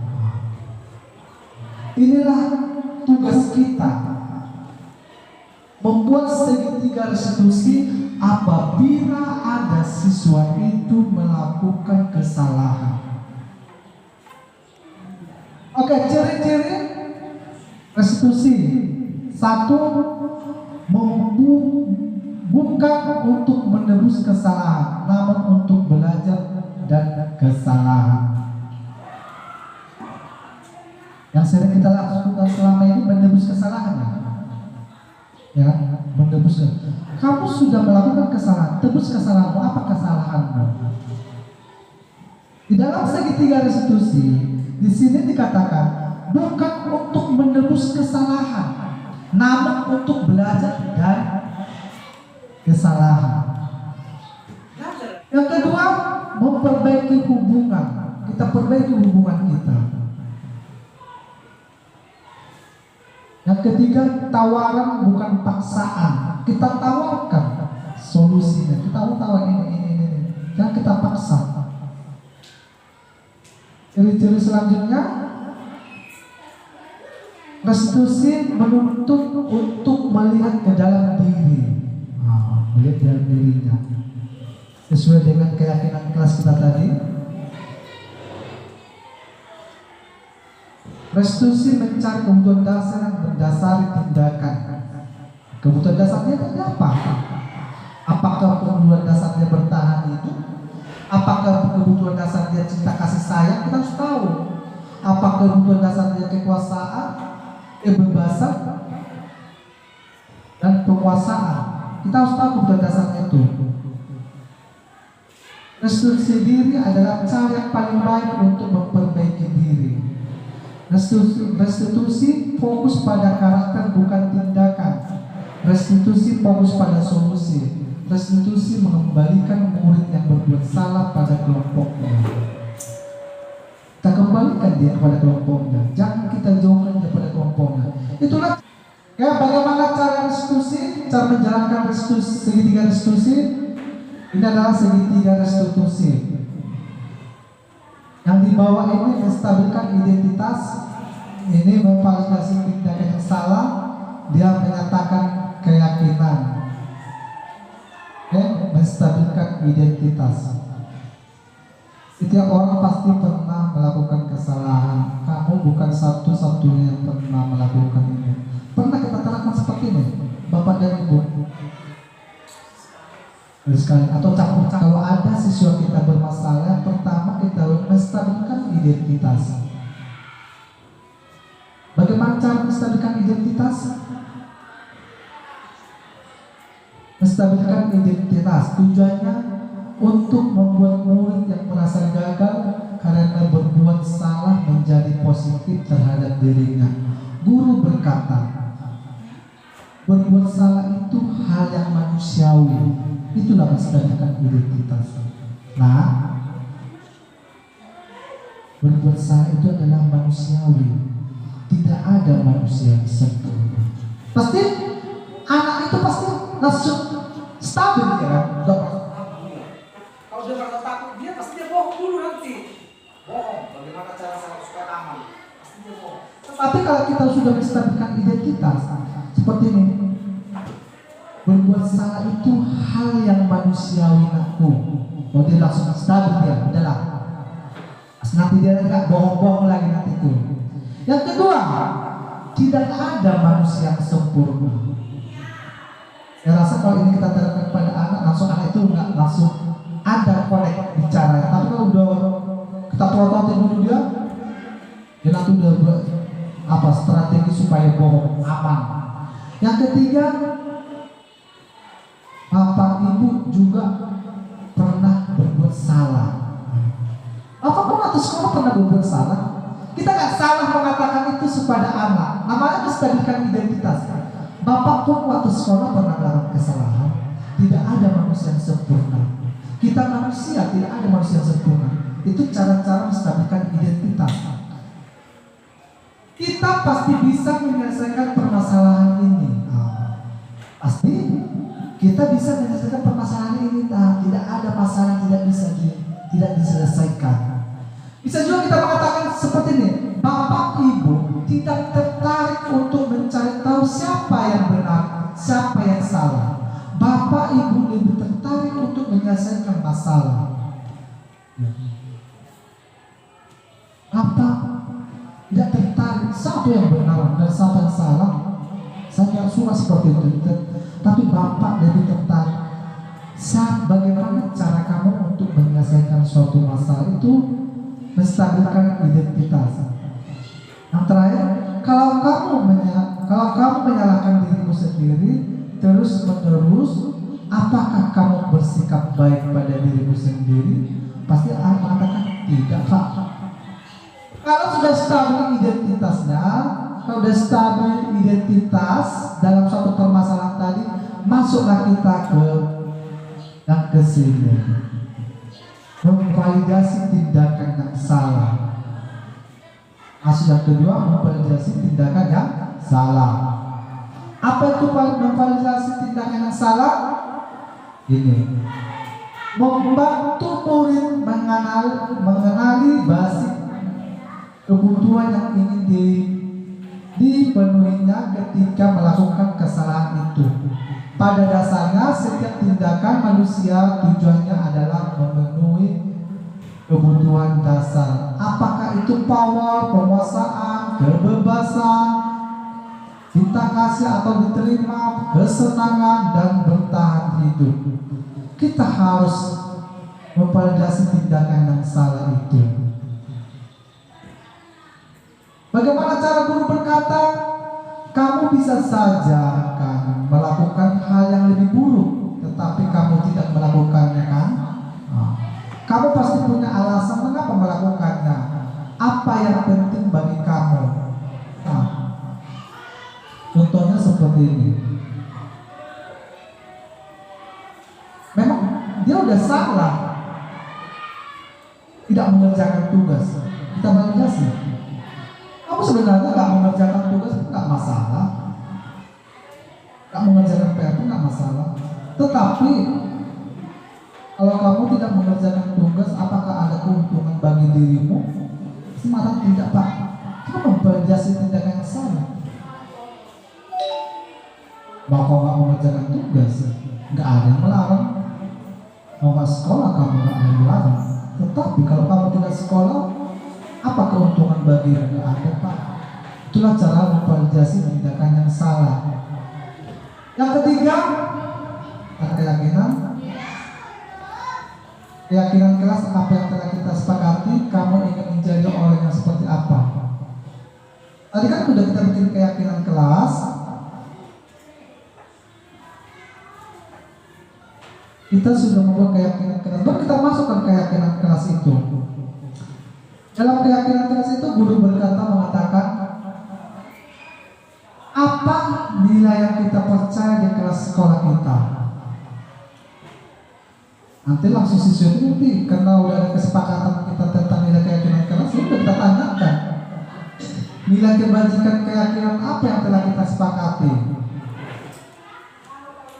Speaker 5: Inilah tugas kita, membuat segitiga restitusi apabila ada siswa itu melakukan kesalahan. Oke, ciri-ciri restitusi. 1. Bukan untuk menebus kesalahan, namun untuk belajar dan kesalahan. Yang sering kita lakukan selama ini menebus kesalahan, ya, menebus. Kamu sudah melakukan kesalahan, tebus kesalahanmu. Apa kesalahanmu? Di dalam segitiga restitusi, di sini dikatakan bukan untuk menebus kesalahan, namun untuk belajar dan kesalahan. Yang kedua, memperbaiki hubungan. Kita perbaiki hubungan kita. Yang ketiga, tawaran bukan paksaan. Kita tawarkan solusinya. Kita tahu ini. Jangan kita paksa. Ciri-ciri selanjutnya, restitusi menuntut untuk melihat ke dalam diri. Melihat dalam dirinya sesuai dengan keyakinan kelas kita tadi. Restitusi mencari kebutuhan dasar yang berdasari tindakan. Kebutuhan dasarnya itu apa? Apakah kebutuhan dasarnya bertahan hidup? Apakah kebutuhan dasarnya cinta kasih sayang? Kita harus tahu. Apakah kebutuhan dasarnya kekuasaan, kebebasan, dan penguasaan? Kita harus tahu kebutuhan dasarnya itu. Restitusi diri adalah cara yang paling baik untuk memperbaiki diri. Restitusi fokus pada karakter bukan tindakan. Restitusi fokus pada solusi. Restitusi mengembalikan murid yang berbuat salah pada kelompoknya. Kita kembalikan dia kepada kelompoknya. Jangan kita jauhkan daripada kelompoknya. Itulah bagaimana cara restitusi, cara menjalankan restitusi, segitiga restitusi. Ini adalah segitiga restitusi. Yang di bawah ini menstabilkan identitas, ini memvalidasi tindakan yang salah, dia menyatakan keyakinan, menstabilkan identitas. Setiap orang pasti pernah melakukan kesalahan. Kamu bukan satu-satunya yang pernah melakukan ini. Pernah kita terapkan seperti ini, Bapak dan Ibu? Sekali atau campur-campur. Kalau ada siswa kita bermasalah, pertama kita menstabilkan identitas. Bagaimana cara menstabilkan identitas? Menstabilkan identitas tujuannya untuk membuat murid yang merasa gagal karena berbuat salah menjadi positif terhadap dirinya. Guru berkata, berbuat salah itu hal yang manusiawi. Itulah menstabilkan identitas. Nah, berbuat salah itu adalah manusiawi. Tidak ada manusia yang sempurna. Pasti anak itu pasti langsung stabil ya kan? Kalau dia merasa takut, dia pasti dia bohong dulu nanti. Bohong. Bagaimana cara saya supaya aman? Pasti dia bohong. Tapi kalau kita sudah menstabilkan identitas seperti ini, berbuat salah itu hal yang manusiawi aku. Oh, dia langsung stabil dia, udahlah. Nanti dia enggak bohong-bohong lagi nanti itu. Yang kedua, tidak ada manusia yang sempurna. Saya rasa kalau ini kita terapkan pada anak, langsung anak itu enggak langsung ada connect bicara. Tapi kalau udah kita prototin dulu dia nanti udah buat strategi supaya bohong aman. Yang ketiga, Bapak Ibu juga pernah berbuat salah. Apapun atau sekolah pernah berbuat salah. Kita nggak salah mengatakan itu kepada anak. Namanya menstabilkan identitas. Bapak pun waktu sekolah pernah melakukan kesalahan. Tidak ada manusia yang sempurna. Kita manusia, tidak ada manusia yang sempurna. Itu cara-cara menstabilkan identitas. Kita pasti bisa menyelesaikan permasalahan ini. Pasti kita bisa menyelesaikan permasalahan ini. Tidak ada masalah yang tidak diselesaikan. Bisa juga kita mengatakan seperti ini, Bapak Ibu tidak tertarik untuk mencari tahu siapa yang benar, siapa yang salah. Bapak Ibu lebih tertarik untuk menyelesaikan masalah. Bapak tidak tertarik siapa yang benar dan siapa yang salah. Saya tidak suka seperti itu. Tapi Bapak lebih tertarik bagaimana cara kamu untuk menyelesaikan suatu masalah itu, menstabilkan identitas. Yang terakhir, kalau kamu menyalahkan dirimu sendiri terus menerus, apakah kamu bersikap baik pada dirimu sendiri? Pasti akan mengatakan tidak, Pak. Kalau sudah stabil identitasnya, kalau sudah stabil identitas dalam suatu permasalahan tadi, masuklah kita ke sini. Memvalidasi tindakan yang salah. Hasil yang kedua, memvalidasi tindakan yang salah. Apa itu memvalidasi tindakan yang salah? Ini membantu murid mengenali basic kebutuhan yang ingin dipenuhinya ketika melakukan kesalahan itu. Pada dasarnya setiap tindakan manusia tujuannya adalah memenuhi kebutuhan dasar. Apakah itu power, penguasaan, kebebasan, cinta kasih atau diterima, kesenangan dan bertahan hidup. Kita harus memvalidasi tindakan yang salah itu. Bagaimana cara guru berkata, kamu bisa saja kan melakukan hal yang lebih buruk, tetapi kamu tidak melakukannya kan? Kamu pasti punya alasan mengapa melakukannya. Apa yang penting bagi kamu? Contohnya seperti ini. Memang dia udah salah, tidak mengerjakan tugas. Kita validasi. Kamu sebenarnya nggak mengerjakan tugas itu nggak masalah, nggak mengerjakan PR itu nggak masalah. Tetapi kalau kamu tidak mengerjakan tugas, apakah ada keuntungan bagi dirimu? Semacam tidak, Pak. Kamu memvalidasi tindakan yang salah. Mau kau nggak mengerjakan tugas, nggak ada yang melarang. Mau nggak sekolah, kamu nggak ada yang melarang. Tetapi kalau kamu tidak sekolah, apa keuntungan bagimu? Nggak ada, Pak. Itulah cara memvalidasi tindakan yang salah. Yang ketiga, keyakinan kelas. Apa yang telah kita sepakati, kamu ingin menjadi orang yang seperti apa? Tadi kan sudah kita bikin keyakinan kelas. Kita sudah membuat keyakinan kelas, baru kita masukkan keyakinan kelas itu. Dalam keyakinan kelas itu guru berkata, mengatakan apa nilai yang kita percaya di kelas sekolah kita. Nanti langsung siswa itu nanti karena udah ada kesepakatan kita tentang nilai keyakinan kelas, sudah kita tanyakan nilai kebajikan keyakinan apa yang telah kita sepakati.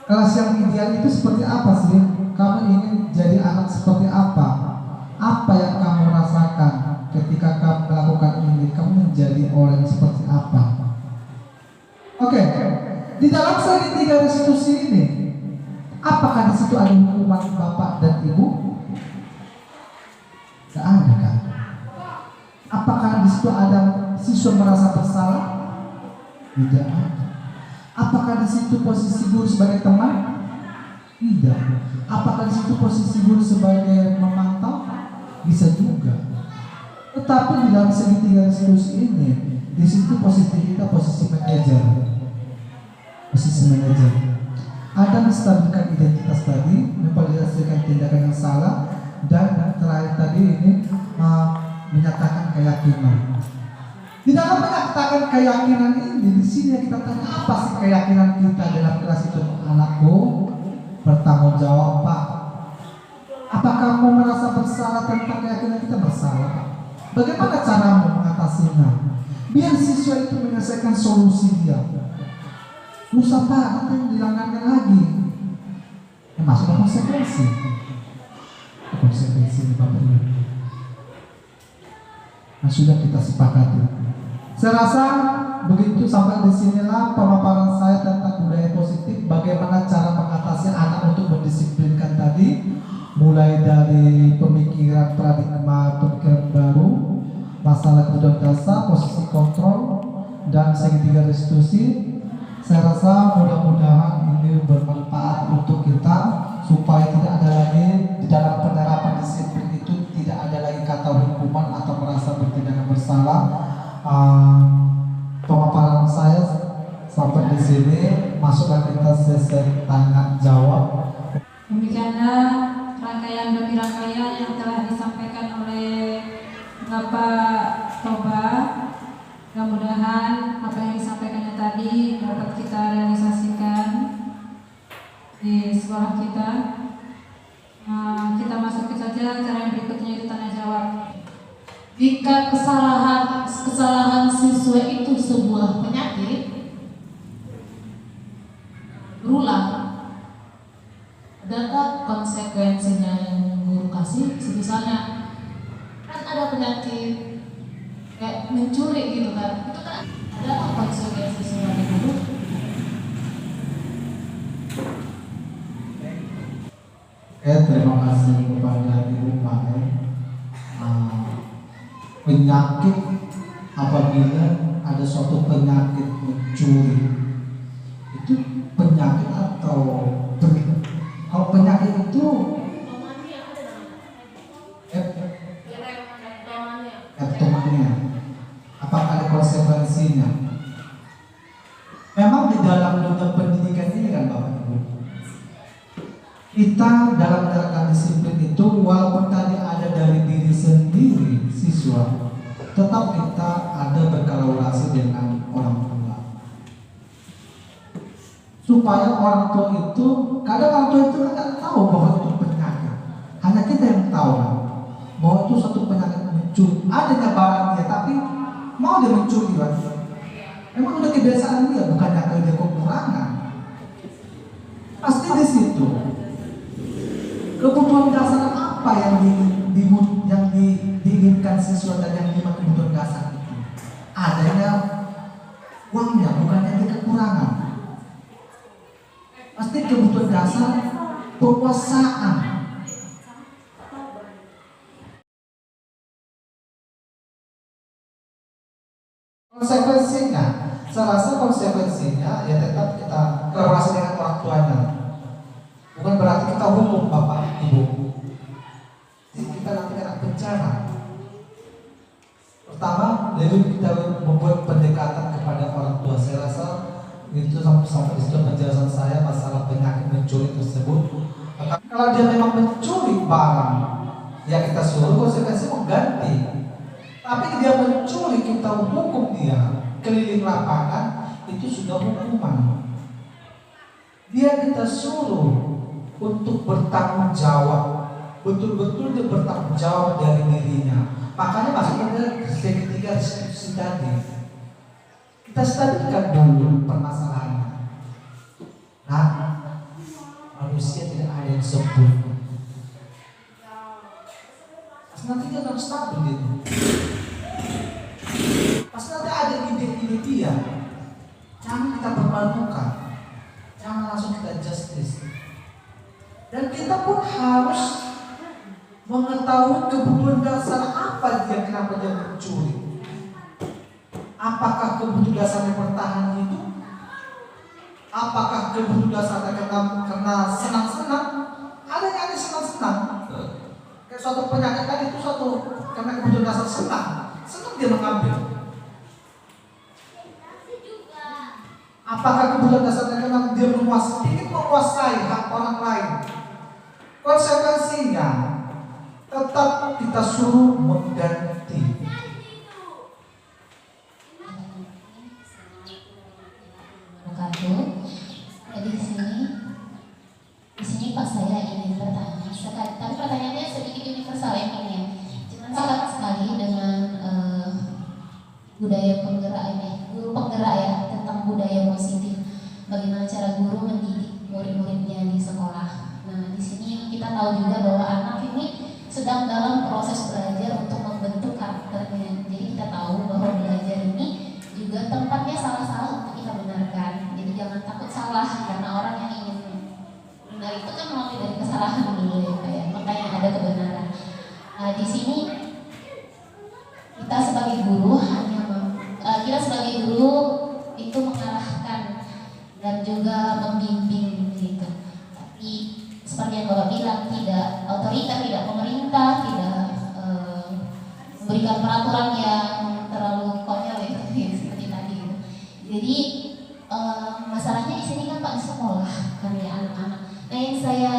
Speaker 5: Kelas yang ideal itu seperti apa sih? Kamu ingin jadi anak seperti apa? Apa yang kamu rasakan ketika kamu melakukan ini? Kamu menjadi orang seperti apa? Oke, di dalam segitiga restitusi ini, apakah di situ ada hukuman bapak dan ibu? Tidak ada kan? Apakah di situ ada siswa merasa bersalah? Tidak ada. Apakah di situ posisi guru sebagai teman? Tidak. Apakah di situ posisi guru sebagai memantau? Bisa juga. Tetapi di dalam segitiga restitusi ini, di situ posisi kita posisi manajer. Posisi manajer. Ada menstabilkan identitas tadi, memvalidasikan tindakan yang salah, dan terakhir tadi ini menyatakan keyakinan. Di dalam menyatakan keyakinan ini, di sini kita tanya apa sih keyakinan kita dalam kelas itu? Anakku bertanggung jawab, Pak. Apakah kamu merasa bersalah tentang keyakinan kita? Bersalah. Bagaimana caramu mengatasinya? Biar siswa itu menyelesaikan solusi dia. Usah, Pak, nanti dilanggarkan lagi. Masuk konsekuensi. Konsekuensi di Bapak Ibu. Nah, sudah kita sepakati. Saya rasa begitu, sampai di sinilah pemaparan saya tentang budaya positif. Bagaimana cara mengatasi anak untuk mendisiplinkan tadi, mulai dari pemikiran paradigma pemikiran baru, masalah kebutuhan dasar, posisi kontrol, dan segitiga restitusi. Saya rasa mudah-mudahan ini bermanfaat untuk kita supaya tidak ada lagi di dalam penerapan disiplin itu tidak ada lagi kata hukuman atau merasa bertindak bersalah. Pemaparan saya sampai di sini, masuklah kita sesi tanya jawab.
Speaker 6: Demikianlah rangkaian demi rangkaian yang telah disampaikan oleh Bapak Toba. Mudah-mudahan apa yang disampaikannya tadi dapat kita realisasikan di sekolah kita. Kita masukin saja cara yang berikutnya, itu tanya jawab. Jika kesalahan siswa itu sebuah penyakit berulang, adakah konsekuensinya yang guru kasih? Misalnya kan ada penyakit kayak mencuri gitu kan, itu kan ada konsekuensi sebagai guru.
Speaker 5: Terima kasih kepada Ibu Pak. Penyakit apabila itu penyakit atau kalau penyakit itu kleptomania, apakah ada konsekuensinya? Memang di dalam dunia pendidikan ini kan Bapak Ibu, kita dalam menerapkan disiplin itu walaupun tadi ada dari diri sendiri siswa, tetap kita ada berkolaborasi dengan orang tua. Supaya orang tua itu, kadang orang tua itu kan nggak tahu bahwa itu penyakit. Hanya kita yang tahu bahwa itu suatu penyakit mencuri. Adanya barang dia, tapi mau dia mencuri lagi. Memang udah kebiasaan dia, bukannya dia kekurangan. Pasti di situ. Kebutuhan dasar apa yang diinginkan siswa dan yang lima kebutuhan dasar itu? Adanya uangnya, bukannya dia kekurangan. Pasti kebutuhan dasar penguasaan. Konsekuensinya, saya rasa konsekuensinya ya tetap kita kolaborasi dengan orang tuanya. Bukan berarti kita hukum bapak ibu. Jadi kita nanti kena bencana. Pertama, dari kita membuat pendekatan kepada orang tua. Saya rasa itu sampai di situ penjelasan saya masalah penyakit mencuri tersebut. Kalau dia memang mencuri barang, ya kita suruh konsekuensi mengganti. Tapi dia mencuri, kita hukum dia keliling lapangan, itu sudah hukuman. Dia kita suruh untuk bertanggung jawab, betul-betul dia bertanggung jawab dari dirinya. Makanya maksudnya segitiga diskusi tadi, kita stadikan dulu permasalahannya. Nah, manusia tidak ada yang sempurna. Nanti dia akan stabil gitu. Pasti nanti ada ide-ide dia. Jangan kita permalukan, jangan langsung kita justice. Dan kita pun harus mengetahui kebutuhan dasar apa dia, kenapa dia mencuri. Apakah kebutuhan dasarnya bertahan hidup? Apakah kebutuhan dasarnya karena senang-senang? Ada yang ada senang-senang. Kayak suatu penyakit tadi itu suatu karena kebutuhan dasar senang dia mengambil. Apakah kebutuhan dasarnya karena dia ingin menguasai hak orang lain? Konsekuensinya tetap kita suruh mengganti.
Speaker 7: Jadi di sini Pak saya ingin bertanya sekali, tapi pertanyaannya sedikit universal ya Pak ya. Jangan salah sekali dengan budaya penggerak ini, guru penggerak ya, tentang budaya positif. Bagaimana cara guru mendidik murid-muridnya di sekolah. Nah di sini kita tahu juga bahwa anak ini sedang dalam proses belajar untuk membentuk karakternya. Jadi kita tahu bahwa belajar ini juga tempatnya salah-salah untuk kita benarkan. Jadi jangan takut salah karena orang yang ingin benar itu kan mulai dari kesalahan dulu ya Pak ya. Makanya ada kebenaran. Nah di sini kita sebagai guru itu mengarahkan dan juga membimbing gitu. Tapi seperti yang Bapak bilang, tidak otoriter, tidak pemerintah, tidak memberikan peraturan yang terlalu konyol ya, seperti tadi gitu. Jadi masalahnya di sini kan Pak, di sekolah kan ya anak-anak. Nah yang saya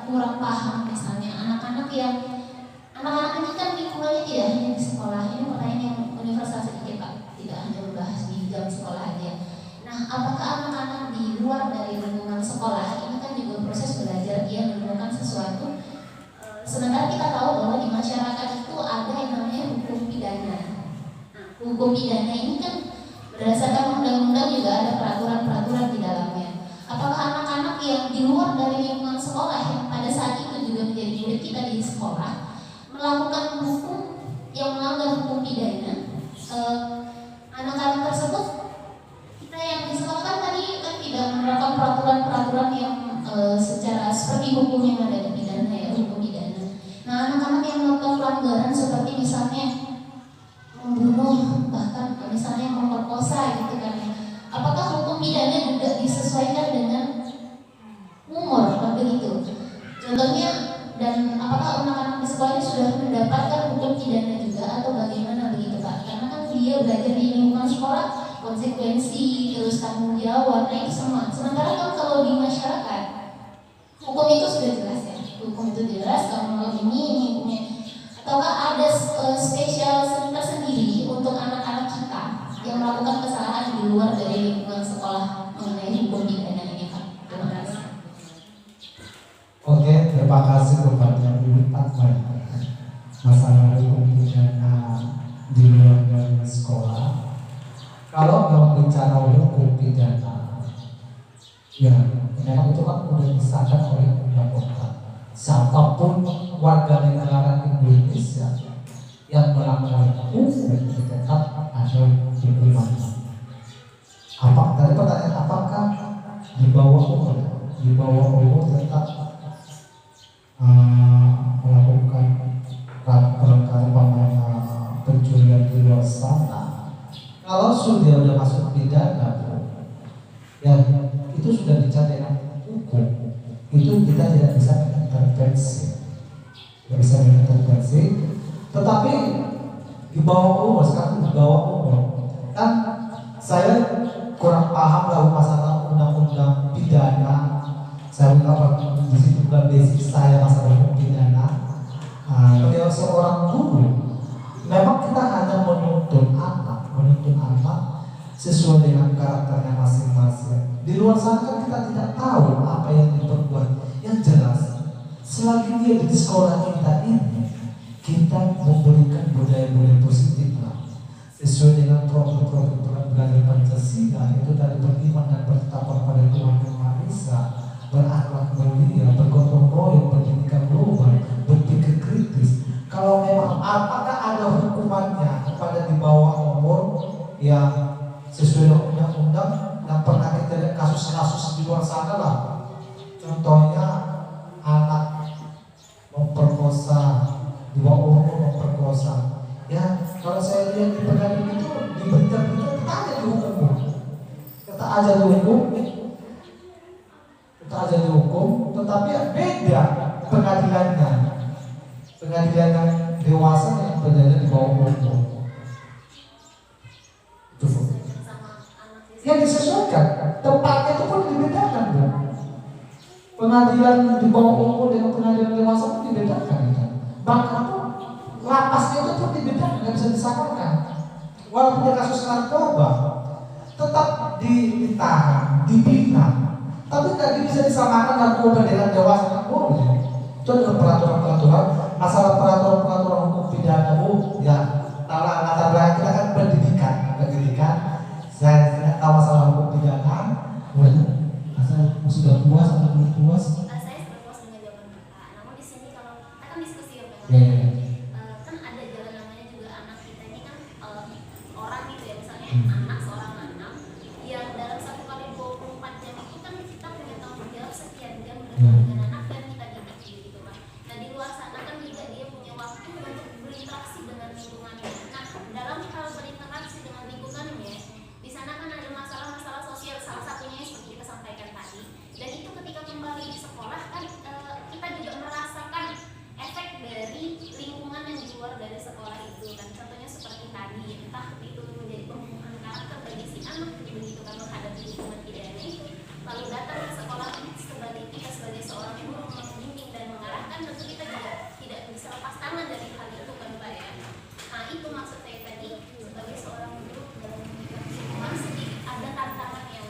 Speaker 7: kurang paham misalnya anak-anak ini kan lingkungannya tidak hanya di sekolah. Ini pertanyaan yang universal sedikit Pak, tidak hanya membahas di jam sekolah aja. Nah apakah anak-anak di luar dari lingkungan sekolah ini kan juga proses belajar, dia menemukan sesuatu. Sementara kita tahu bahwa di masyarakat itu ada yang namanya hukum pidana. Nah, hukum pidana ini kan berdasarkan undang-undang juga ada peraturan-peraturan di dalamnya. Apakah anak-anak yang di luar dari lingkungan sekolah yang pada saat itu juga menjadi murid kita di sekolah melakukan hukum yang melanggar hukum pidana, anak-anak tersebut kita yang di sekolah kan tadi kan tidak menerapkan peraturan-peraturan yang secara seperti hukum yang ada di pidana ya, hukum pidana. Nah anak-anak yang melakukan pelanggaran seperti misalnya membunuh, bahkan misalnya memperkosa gitu kan ya, apakah hukum pidana juga disesuaikan konsekuensi, terus tanggung jawab, nah itu semua. Sementara kan kalau di masyarakat, hukum itu sudah jelas ya, hukum itu jelas, kalau mau ini hukumnya. Ataukah ada spesial tersendiri untuk anak-anak kita yang melakukan kesalahan di luar dari lingkungan sekolah mengenai hukum pidana ini, Pak? Terima kasih.
Speaker 5: Oke, terima kasih kepada Ibu Fatma. Masalah hukum pidana di luar dari sekolah. Kalau mau bicara hukum pidana, ya memang itu kan sudah disahkan oleh undang-undang. Siapapun warga negara Indonesia yang melanggar hukum tetap ada hukumannya. Apa tadi pertanyaan apakah di bawah umur? Di bawah umur tetap melakukan perkara pencurian di luar sana. Kalau sudah masuk pidana, ya itu sudah bicara dengan hukum. Itu kita tidak bisa mengintervensi, tidak bisa mengintervensi. Tetapi di bawah umur, sekarang di bawah umur, kan saya kurang paham dalam masalah undang-undang pidana. Saya bilang di situ bukan basic saya masalah hukum pidana. Beliau seorang guru, memang kita hanya menuntut anak sesuai dengan karakternya masing-masing. Di luar sana kan kita tidak tahu apa yang diperbuat. Yang jelas, selagi dia di sekolah kita ini, kita memberikan budaya-budaya positif lah, sesuai dengan program belajar Pancasila, itu tadi beriman dan bertakwa pada Tuhan Yang Maha Esa, berakhlak mulia, bergotong royong, berpendidikan global, berpikir kritis. Kalau memang apakah ada hukumannya kepada di bawah umur yang sesuai dengan undang-undang yang pernah kita lihat kasus-kasus di luar sana lah, contohnya anak memperkosa, di bawah umur memperkosa. Ya kalau saya lihat di pengadilan itu di berita-berita kita aja dihukum, tetapi ya beda pengadilannya. Pengadilan yang dewasa yang berada di bawah umur. Itu yang disesuaikan, tempatnya itu pun dibedakan, Bu. Pengadilan di bawah umur dengan pengadilan dewasa pun dibedakan, gitu. Bahkan pun lapasnya itu pun dibedakan, nggak bisa disamakan. Walaupun dia kasus narkoba, tetap ditahan, dibina, tapi nggak bisa disamakan narkoba dengan dewasa, nggak boleh. Itu adalah peraturan-peraturan, masalah peraturan-peraturan hukum pidana, Bu. Ya, latar belakang kita kan pendidikan. Saya tidak tahu masalah hukum pidana. Saya sudah puas atau belum puas?
Speaker 8: Saya sudah puas dengan jawaban Bapak. Namun di sini kalau kita kan diskusi ya Pak. Kan ada jalan namanya juga anak kita ini kan orang gitu ya, misalnya anak seorang anak yang dalam 1 kali 24 jam itu kan kita punya tanggung jawab sekian jam dengan anak dan kita didik gitu Pak. Nah di luar sana kan juga dia punya waktu untuk berinteraksi dengan lingkungannya. Nah dalam hal berinteraksi dengan lingkungannya, di sana kan ada masalah-masalah sosial, salah satunya seperti kita sampaikan tadi. Dan itu ketika kembali di sekolah kan kita juga merasakan efek dari lingkungan yang di luar dari sekolah itu kan. Contohnya seperti tadi, entah itu menjadi pembunuhan karakter bagi si anak begitu kan menghadapi lingkungan pidana itu. Lalu datang ke sekolah sebagai kita sebagai seorang guru membimbing dan mengarahkan, tentu kita juga tidak bisa lepas tangan dari hal itu kan Pak ya. Nah itu maksud saya tadi, sebagai seorang guru dalam lingkungan sedikit ada tantangan yang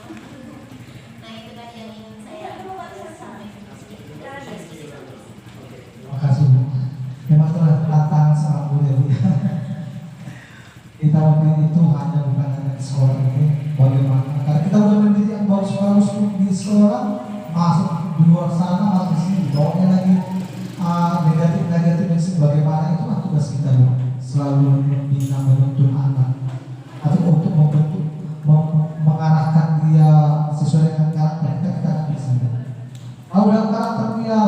Speaker 8: nah itu tadi yang ingin saya sampaikan sedikit dari diskusi.
Speaker 5: Terima kasih, Bu. Memang telah datang sangat mulia, Bu. Kita waktu itu hanya bukan hanya di sekolah ini, bagaimana? Karena kita udah mendidik yang baru harus di sekolah, masuk di luar sana, masuk di sini, bawanya lagi negatif bagaimana itu kan tugas kita, Bu. Selalu membina, menuntun anak, atau untuk membentuk, mengarahkan dia sesuai dengan karakter kita bisa. Kalau dalam karakter dia,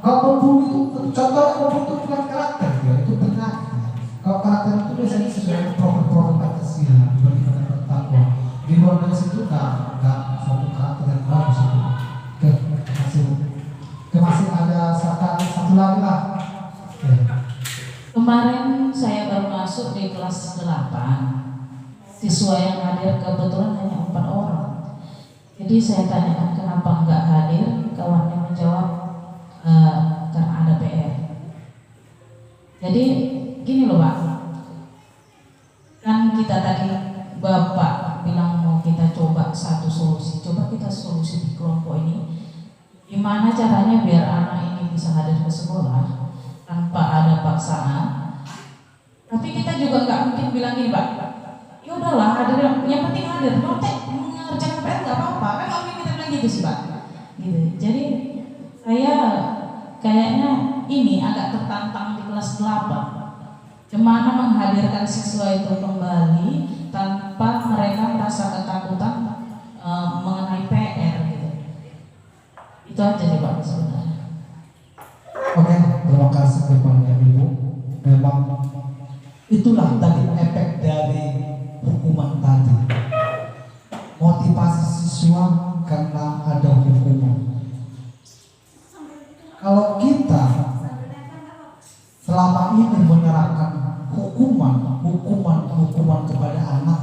Speaker 5: kalau membunuh itu contohnya membunuh itu bukan karakter dia, itu penyakit. Kalau karakter itu biasanya sesuai dengan program Pancasila, beriman dan bertakwa. Di luar dari situ nggak suatu karakter yang bagus itu. Oke, terima kasih. Masih ada satu lagi lah.
Speaker 6: Kemarin saya baru masuk di kelas 8. siswa yang hadir kebetulan hanya 4 orang. Jadi saya tanyakan kenapa nggak hadir, kawannya menjawab karena ada PR. Jadi gini loh Pak, kan kita tadi Bapak bilang mau kita coba satu solusi, coba kita solusi di kelompok ini. Gimana caranya biar anak ini bisa hadir ke sekolah tanpa ada paksaan? Tapi kita juga nggak mungkin bilang gini Pak, ya udahlah hadir, yang penting hadir, nyontek mengerjakan PR nggak apa-apa, kan nggak mungkin kita bilang gitu sih Pak. Gitu. Jadi saya kayaknya ini agak tertantang di kelas 8. Gimana menghadirkan siswa itu kembali tanpa mereka merasa ketakutan mengenai PR gitu. Itu aja sih Pak sebenarnya.
Speaker 5: Oke, terima kasih kepada Ibu. Memang itulah tadi efek dari hukuman tadi. Motivasi siswa karena ada hukuman. Kalau kita selama ini menerapkan hukuman kepada anak,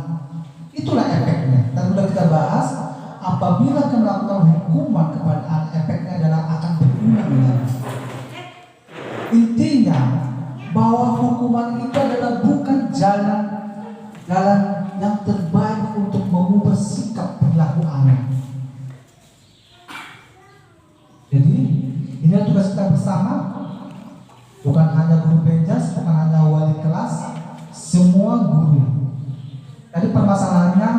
Speaker 5: itulah efeknya. Tadi sudah kita bahas, apabila kita melakukan hukuman kepada anak, efeknya adalah akan berulang. Intinya bahwa hukuman itu adalah bukan jalan yang terbaik untuk mengubah sikap perilaku anak. Jadi ini tugas kita bersama, bukan hanya guru penjas, bukan hanya wali kelas, semua guru. Tadi permasalahannya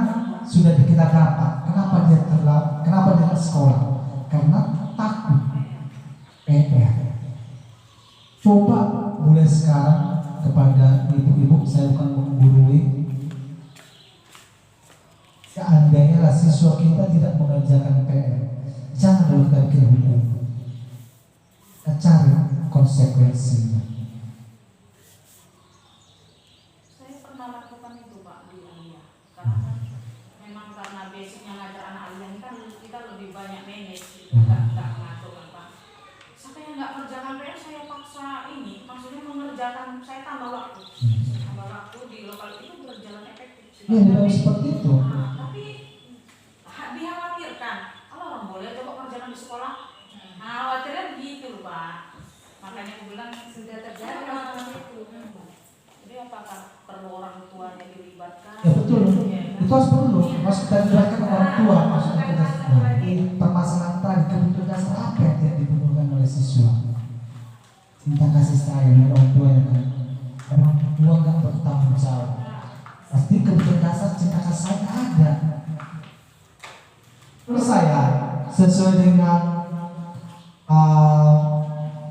Speaker 5: sudah kita dapat. Kenapa dia ke sekolah? Karena takut PR. Coba mulai sekarang kepada ibu-ibu, saya bukan menggurui. Seandainya lah siswa kita tidak mengerjakan PR, jangan dulu kita bikin hukum. Kita cari konsekuensinya.
Speaker 6: Saya pernah lakukan itu Pak di Alia. Karena basicnya ngajar anak Alia ini kan kita lebih banyak manage, nggak ngatur kan Pak. Siapa yang nggak kerjakan PR saya paksa ini, maksudnya mengerjakan, saya tambah waktu di lokal itu berjalan efektif.
Speaker 5: Ya, memang seperti itu.
Speaker 6: Tapi dikhawatirkan, kalau orang boleh coba kerjakan di sekolah, khawatirnya begitu loh Pak. Makanya aku bilang sudah terjadi itu. Jadi apakah perlu orang tuanya dilibatkan?
Speaker 5: Ya betul, itu harus perlu. Harus kita libatkan orang tua. Maksudnya kita di permasalahan tadi kebutuhan dasar apa yang dibutuhkan oleh siswa? Cinta kasih sayang orang tua yang kan. Orang tua nggak bertanggung jawab. Pasti kebutuhan dasar cinta kasih sayang ada. Terus saya sesuai dengan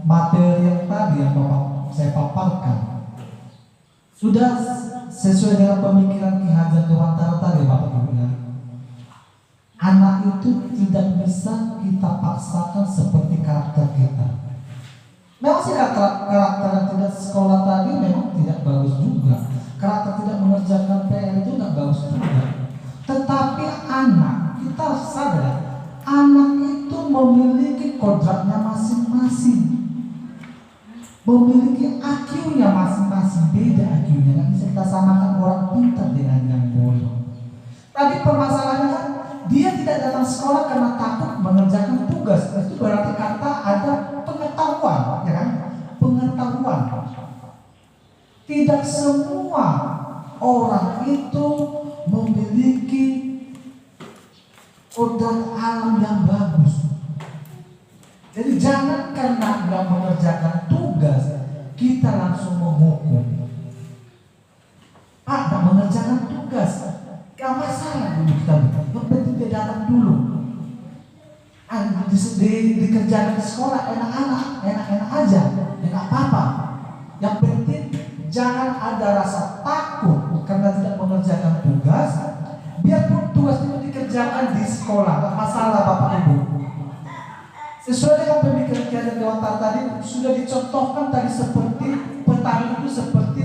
Speaker 5: materi yang tadi yang Bapak saya paparkan, sudah sesuai dengan pemikiran Ki Hajar Dewantara tadi Bapak Ibu ya. Anak itu tidak bisa kita paksakan seperti karakter kita. Memang sih karakter yang tidak sekolah tadi memang tidak bagus juga. Karakter tidak mengerjakan PR itu tidak bagus juga. Tetapi anak, kita harus sadar, anak itu memiliki kodratnya masing-masing, memiliki IQ-nya masing-masing, beda IQ-nya, kan bisa kita samakan orang pintar dengan yang bodoh. Tadi permasalahannya kan dia tidak datang sekolah karena takut mengerjakan tugas. Itu berarti kata ada pengetahuan, ya kan? Pengetahuan. Tidak semua orang itu memiliki kodrat alam yang bagus. Jadi jangan karena nggak mengerjakan tugas kita langsung menghukum. Pak, nggak mengerjakan tugas, gak masalah dulu kita. Yang penting dia datang dulu. Dikerjakan di sekolah enak-enak aja, ya nggak apa-apa. Yang penting jangan ada rasa takut karena tidak mengerjakan tugas. Biarpun tugas itu dikerjakan di sekolah, nggak masalah Bapak Ibu. Sesuai dengan pemikiran Ki Hajar Dewantara tadi sudah dicontohkan tadi seperti petani itu seperti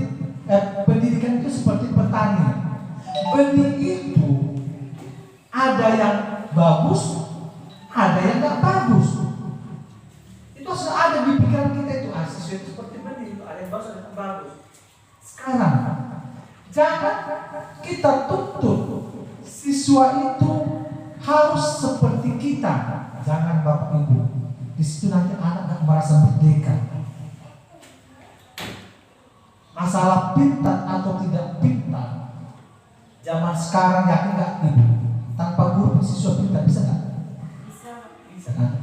Speaker 5: pendidikan itu seperti petani. Benih itu ada yang bagus, ada yang nggak bagus. Itu sudah ada di pikiran kita itu. Sesuai itu seperti benih itu ada yang bagus, ada yang bagus. Sekarang Jangan kita tuntut siswa itu harus seperti kita. Jangan Bapak Ibu. Di situ nanti anak gak merasa merdeka. Masalah pintar atau tidak pintar, zaman sekarang yakin gak Ibu? Tanpa guru siswa pintar bisa gak? Bisa kan?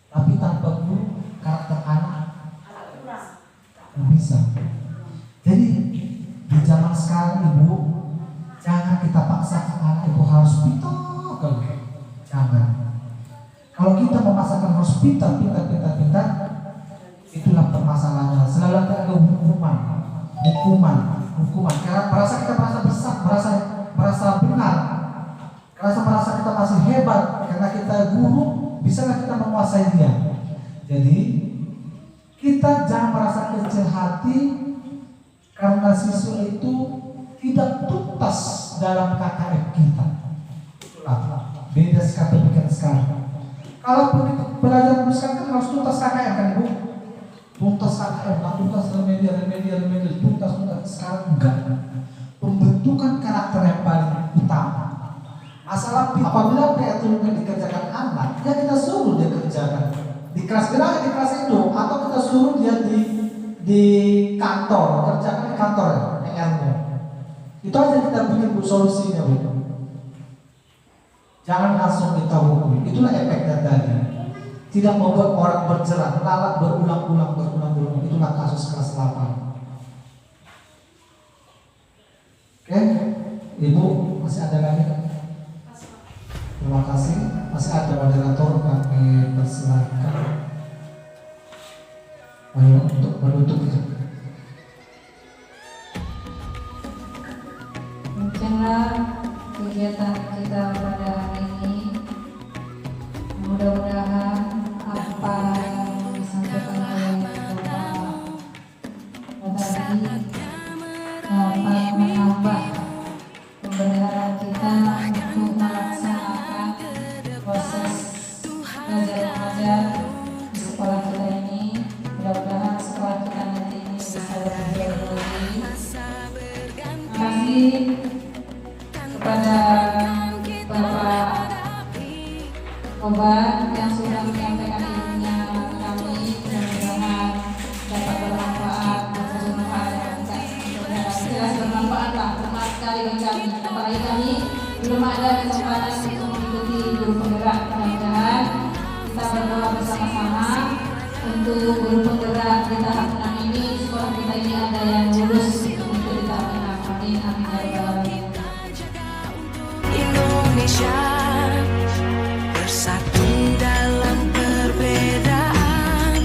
Speaker 5: Tapi tanpa guru karakter anak gak bisa. Jadi di zaman sekarang Ibu, jangan kita paksakan anak itu harus pintar. Jangan. Kalau kita memaksakan harus pintar, itulah permasalahannya. Selalu ada hukuman. Karena kita merasa besar, merasa benar, merasa kita masih hebat karena kita guru, bisakah kita menguasai dia? Jadi kita jangan merasa kecil hati karena siswa itu tidak tuntas dalam KKM kita. Itulah beda sekali pikiran sekarang. Kalau pelajaran sekarang kan harus tuntas KKM kan Ibu? Tuntas KKM, tuntas remedial, tuntas. Sekarang enggak. Pembentukan karakter yang paling utama. Masalah apabila PR itu dikerjakan anak, ya kita suruh dia kerjakan di kelas gerak, di kelas itu, atau kita suruh dia di kantor, kerjakan di kantor ya, PR-nya. Itu aja kita bikin solusinya Bu. Jangan langsung kita hukum. Itulah efeknya tadi. Tidak membuat orang berjerat, lalat berulang-ulang. Itulah kasus kelas 8. Oke, Ibu masih ada lagi? Terima kasih. Masih ada moderator, kami persilakan. Ayo untuk menutup itu.
Speaker 6: Demikianlah kegiatan kita pada hari ini. Mudah-mudahan apa yang disampaikan oleh Bapak tadi dapat menambah pembelajaran kita untuk melaksanakan proses belajar mengajar di sekolah kita ini. Mudah-mudahan sekolah kita nanti ini bisa lebih baik. Terima kasih kepada Bapak Kobar yang sudah menyampaikan ilmunya kami. Mudah-mudahan dapat bermanfaat, jelas bermanfaat lah, bermanfaat sekali bagi kami. Apalagi kami belum ada kesempatan untuk mengikuti guru penggerak. Mudah-mudahan kita berdoa bersama-sama untuk guru penggerak di tahap 6 ini, sekolah kita ini ada yang lulus untuk di tahap 6. Amin, amin ya rabbal alamin.
Speaker 4: Indonesia bersatu dalam perbedaan,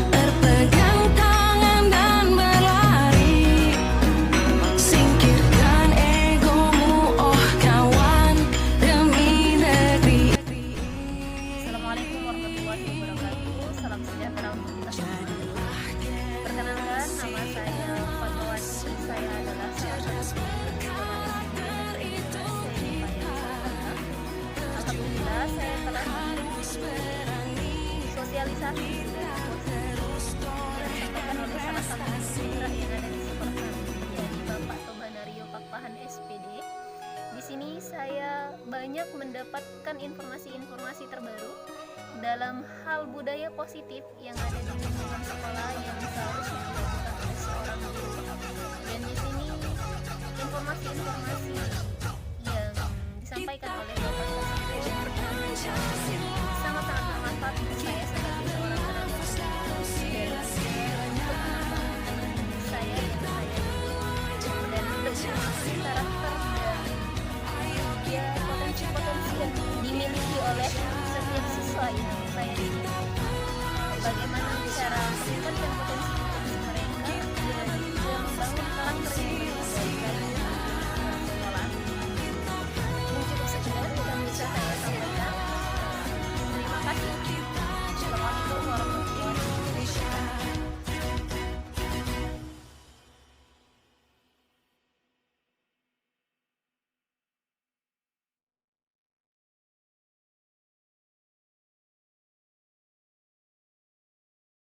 Speaker 4: berpegang tangan dan berlari, singkirkan egomu oh kawan, demi negeri.
Speaker 8: Assalamualaikum warahmatullahi wabarakatuh. Salam sejahtera untuk kita semua. Perkenalkan, nama saya Fatmawati. Saya adalah salah satu Alhamdulillah saya telah sosialisasi dan disampaikan oleh salah satu penggerak yang ada di sekolah kami, yaitu Bapak Tobanario Pakpahan SPD. Di sini saya banyak mendapatkan informasi-informasi terbaru dalam hal budaya positif yang ada di lingkungan sekolah yang seharusnya dilakukan oleh seorang guru. Dan di sini informasi-informasi yang disampaikan oleh